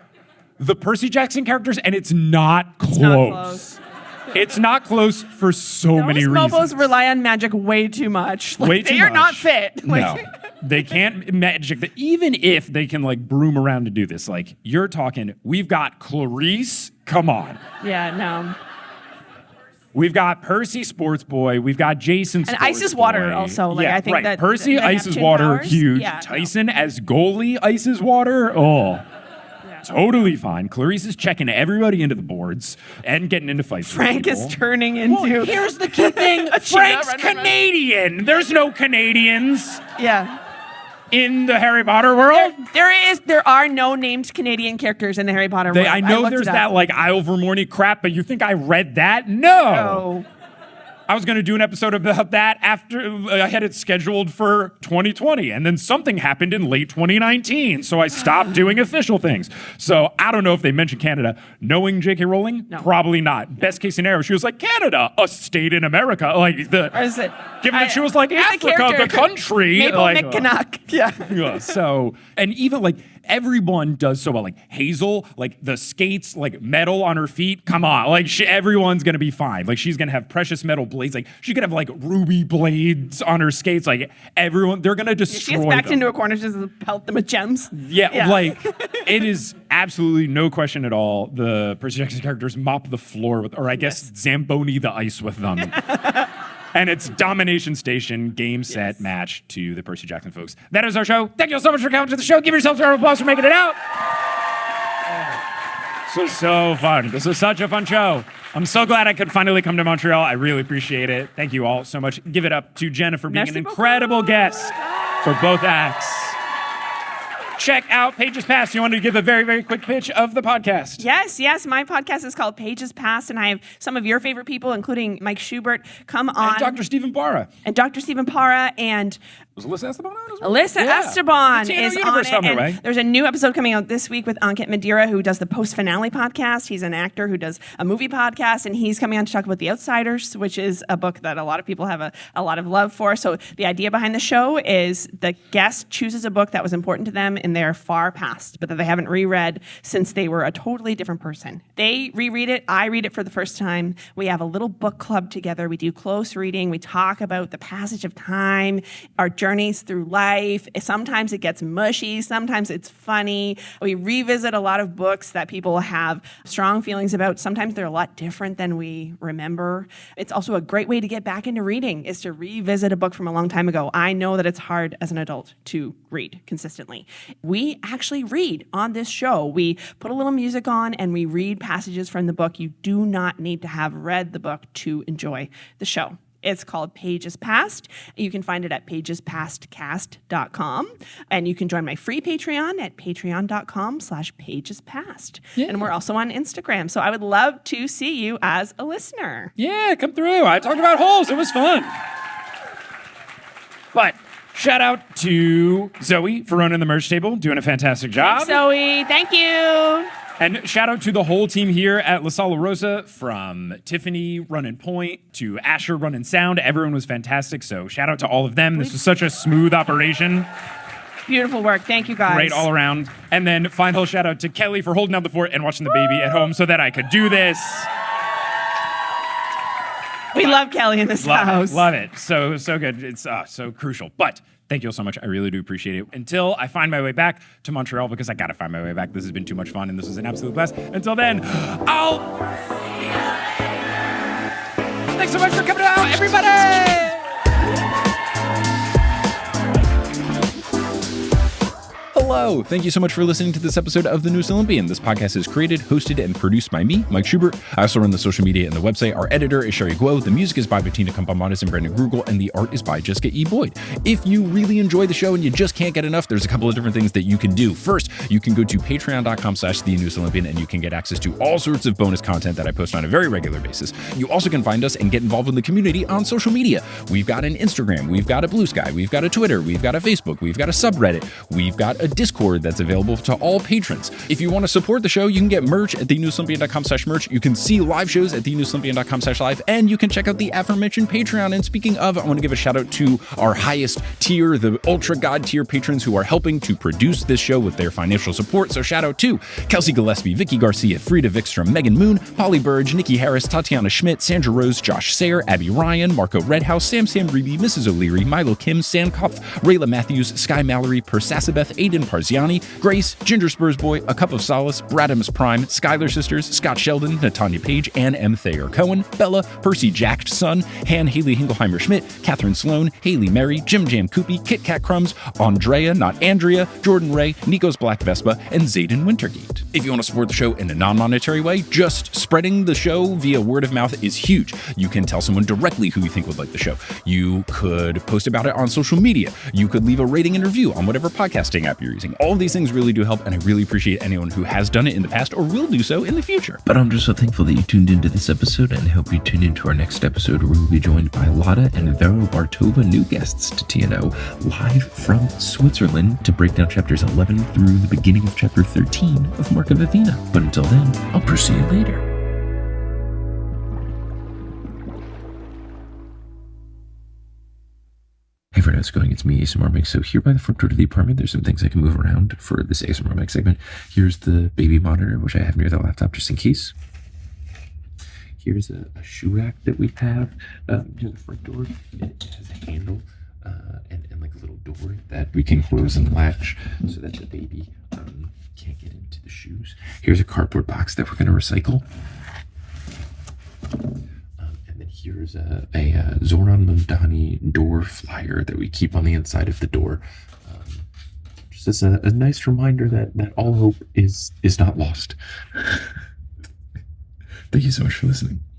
The Percy Jackson characters, and it's not close. It's not close for so many reasons. Those Mobos rely on magic way too much. Way too they are much. not fit. No, they can't magic. Even if they can like broom around to do this, like you're talking, we've got Clarice. Come on. Yeah, no. We've got Percy Sports Boy. We've got Jason Sports And Ice is water Boy. also. Like, yeah, I think right. that Percy they Ice have is chin water, powers. huge. Yeah, Tyson as goalie, Ice is water. Oh. Yeah. Totally fine. Clarice is checking everybody into the boards and getting into fights. Frank with is people. turning into. Well, here's the key thing. Frank's running around. Canadian. There's no Canadians Yeah. in the Harry Potter world. There are no named Canadian characters in the Harry Potter world. I know looked there's it up. that like Isle Vermorny crap, but you think I read that? No. Oh. I was going to do an episode about that after I had it scheduled for 2020, and then something happened in late 2019, so I stopped doing official things. So I don't know if they mentioned Canada. Knowing J.K. Rowling, No. probably not. Best case scenario, she was like, Canada, a state in America. Like the, Or is it? given that she was like, who's Africa, the country. Maple like, McCannock. Yeah. yeah, so, and even like everyone does so well. Like Hazel, like the skates, like metal on her feet. Come on, like everyone's gonna be fine. Like she's gonna have precious metal blades. Like she could have like ruby blades on her skates. Like everyone, they're gonna destroy. She gets backed them. into a corner just to pelt them with gems. Yeah, like it is absolutely no question at all. The Percy Jackson characters mop the floor with, or I guess Zamboni the ice with them. And it's Domination Station, game, set, match to the Percy Jackson folks. That is our show. Thank you all so much for coming to the show. Give yourselves a round of applause for making it out. This was so fun. This was such a fun show. I'm so glad I could finally come to Montreal. I really appreciate it. Thank you all so much. Give it up to Genna for being Merci an beaucoup. incredible guest for both acts. Check out Pages Past. You want to give a very, very quick pitch of the podcast? Yes. My podcast is called Pages Past, and I have some of your favorite people, including Mike Schubert, come on. And Dr. Stephen Barra. And Dr. Stephen Parra and Was Alyssa Esteban on as well? Alyssa Yeah. Esteban The TNO is on universe it. coming And away. there's a new episode coming out this week with Ankit Madeira, who does the post-finale podcast. He's an actor who does a movie podcast, and he's coming on to talk about The Outsiders, which is a book that a lot of people have a lot of love for. So the idea behind the show is the guest chooses a book that was important to them in their far past, but that they haven't reread since they were a totally different person. They reread it. I read it for the first time. We have a little book club together. We do close reading. We talk about the passage of time, our journeys through life. Sometimes it gets mushy. Sometimes it's funny. We revisit a lot of books that people have strong feelings about. Sometimes they're a lot different than we remember. It's also a great way to get back into reading, is to revisit a book from a long time ago. I know that it's hard as an adult to read consistently. We actually read on this show. We put a little music on and we read passages from the book. You do not need to have read the book to enjoy the show. It's called Pages Past. You can find it at pagespastcast.com. And you can join my free Patreon at patreon.com/pagespast. Yeah. And we're also on Instagram. So I would love to see you as a listener. Yeah, come through. I talked about holes. It was fun. But shout out to Zoe for running the merch table, doing a fantastic job. Zoe, thank you. And shout out to the whole team here at La Sala Rosa, from Tiffany running point to Asher running sound. Everyone was fantastic. So shout out to all of them. This was such a smooth operation. Beautiful work. Thank you, guys. Great all around. And then final shout out to Kelly for holding down the fort and watching the baby at home so that I could do this. We love Kelly in this house. Love it. So good. It's so crucial. But thank you all so much. I really do appreciate it. Until I find my way back to Montreal, because I got to find my way back. This has been too much fun, and this was an absolute blast. Until then, Thanks so much for coming out, everybody! Hello. Thank you so much for listening to this episode of The Newest Olympian. This podcast is created, hosted, and produced by me, Mike Schubert. I also run the social media and the website. Our editor is Sk8r Boi. The music is by Bettina Campamanis and Brandon Grugel, and the art is by Sk8r Boi. If you really enjoy the show and you just can't get enough, there's a couple of different things that you can do. First, you can go to patreon.com/The Newest Olympian, and you can get access to all sorts of bonus content that I post on a very regular basis. You also can find us and get involved in the community on social media. We've got an Instagram, we've got a Blue Sky, we've got a Twitter, we've got a Facebook, we've got a subreddit, we've got a Discord that's available to all patrons. If you want to support the show, you can get merch at thenewsolympian.com/merch. You can see live shows at thenewsolympian.com/live, and you can check out the aforementioned Patreon. And speaking of, I want to give a shout out to our highest tier, the Ultra God tier patrons who are helping to produce this show with their financial support. So shout out to Kelsey Gillespie, Vicky Garcia, Frida Vikstrom, Megan Moon, Polly Burge, Nikki Harris, Tatiana Schmidt, Sandra Rose, Josh Sayer, Abby Ryan, Marco Redhouse, Sam Reeby, Mrs. O'Leary, Milo Kim, Sandkopf, Rayla Matthews, Sky Mallory, Persasabeth, Aiden Parziani, Grace, Ginger Boy, A Cup of Solace, Bradamus Prime, Skylar Sisters, Scott Sheldon, Natanya Page, Ann M. Thayer Cohen, Bella, Percy Jackson, Han Haley Hingelheimer Schmidt, Catherine Sloan, Haley Mary, Jim Jam Koopy, Kit Kat Crumbs, Andrea, not Andrea, Jordan Ray, Nico's Black Vespa, and Zayden Wintergate. If you want to support the show in a non-monetary way, just spreading the show via word of mouth is huge. You can tell someone directly who you think would like the show. You could post about it on social media. You could leave a rating and review on whatever podcasting app you're using. All of these things really do help, and I really appreciate anyone who has done it in the past or will do so in the future. But I'm just so thankful that you tuned into this episode, and I hope you tune into our next episode where we'll be joined by Lotta and Vero Bartova, new guests to TNO, live from Switzerland to break down chapters 11 through the beginning of chapter 13 of Mark of Athena. But until then, I'll pursue you later. Hey everyone, how's it going? It's me, ASMR Mike. So here by the front door to the apartment, there's some things I can move around for this ASMR Mike segment. Here's the baby monitor, which I have near the laptop just in case. Here's a shoe rack that we have near the front door. It has a handle and like a little door that we can close and latch so that the baby can't get into the shoes. Here's a cardboard box that we're going to recycle. Here's a Zoran Mondani door flyer that we keep on the inside of the door. Just as a nice reminder that all hope is not lost. Thank you so much for listening.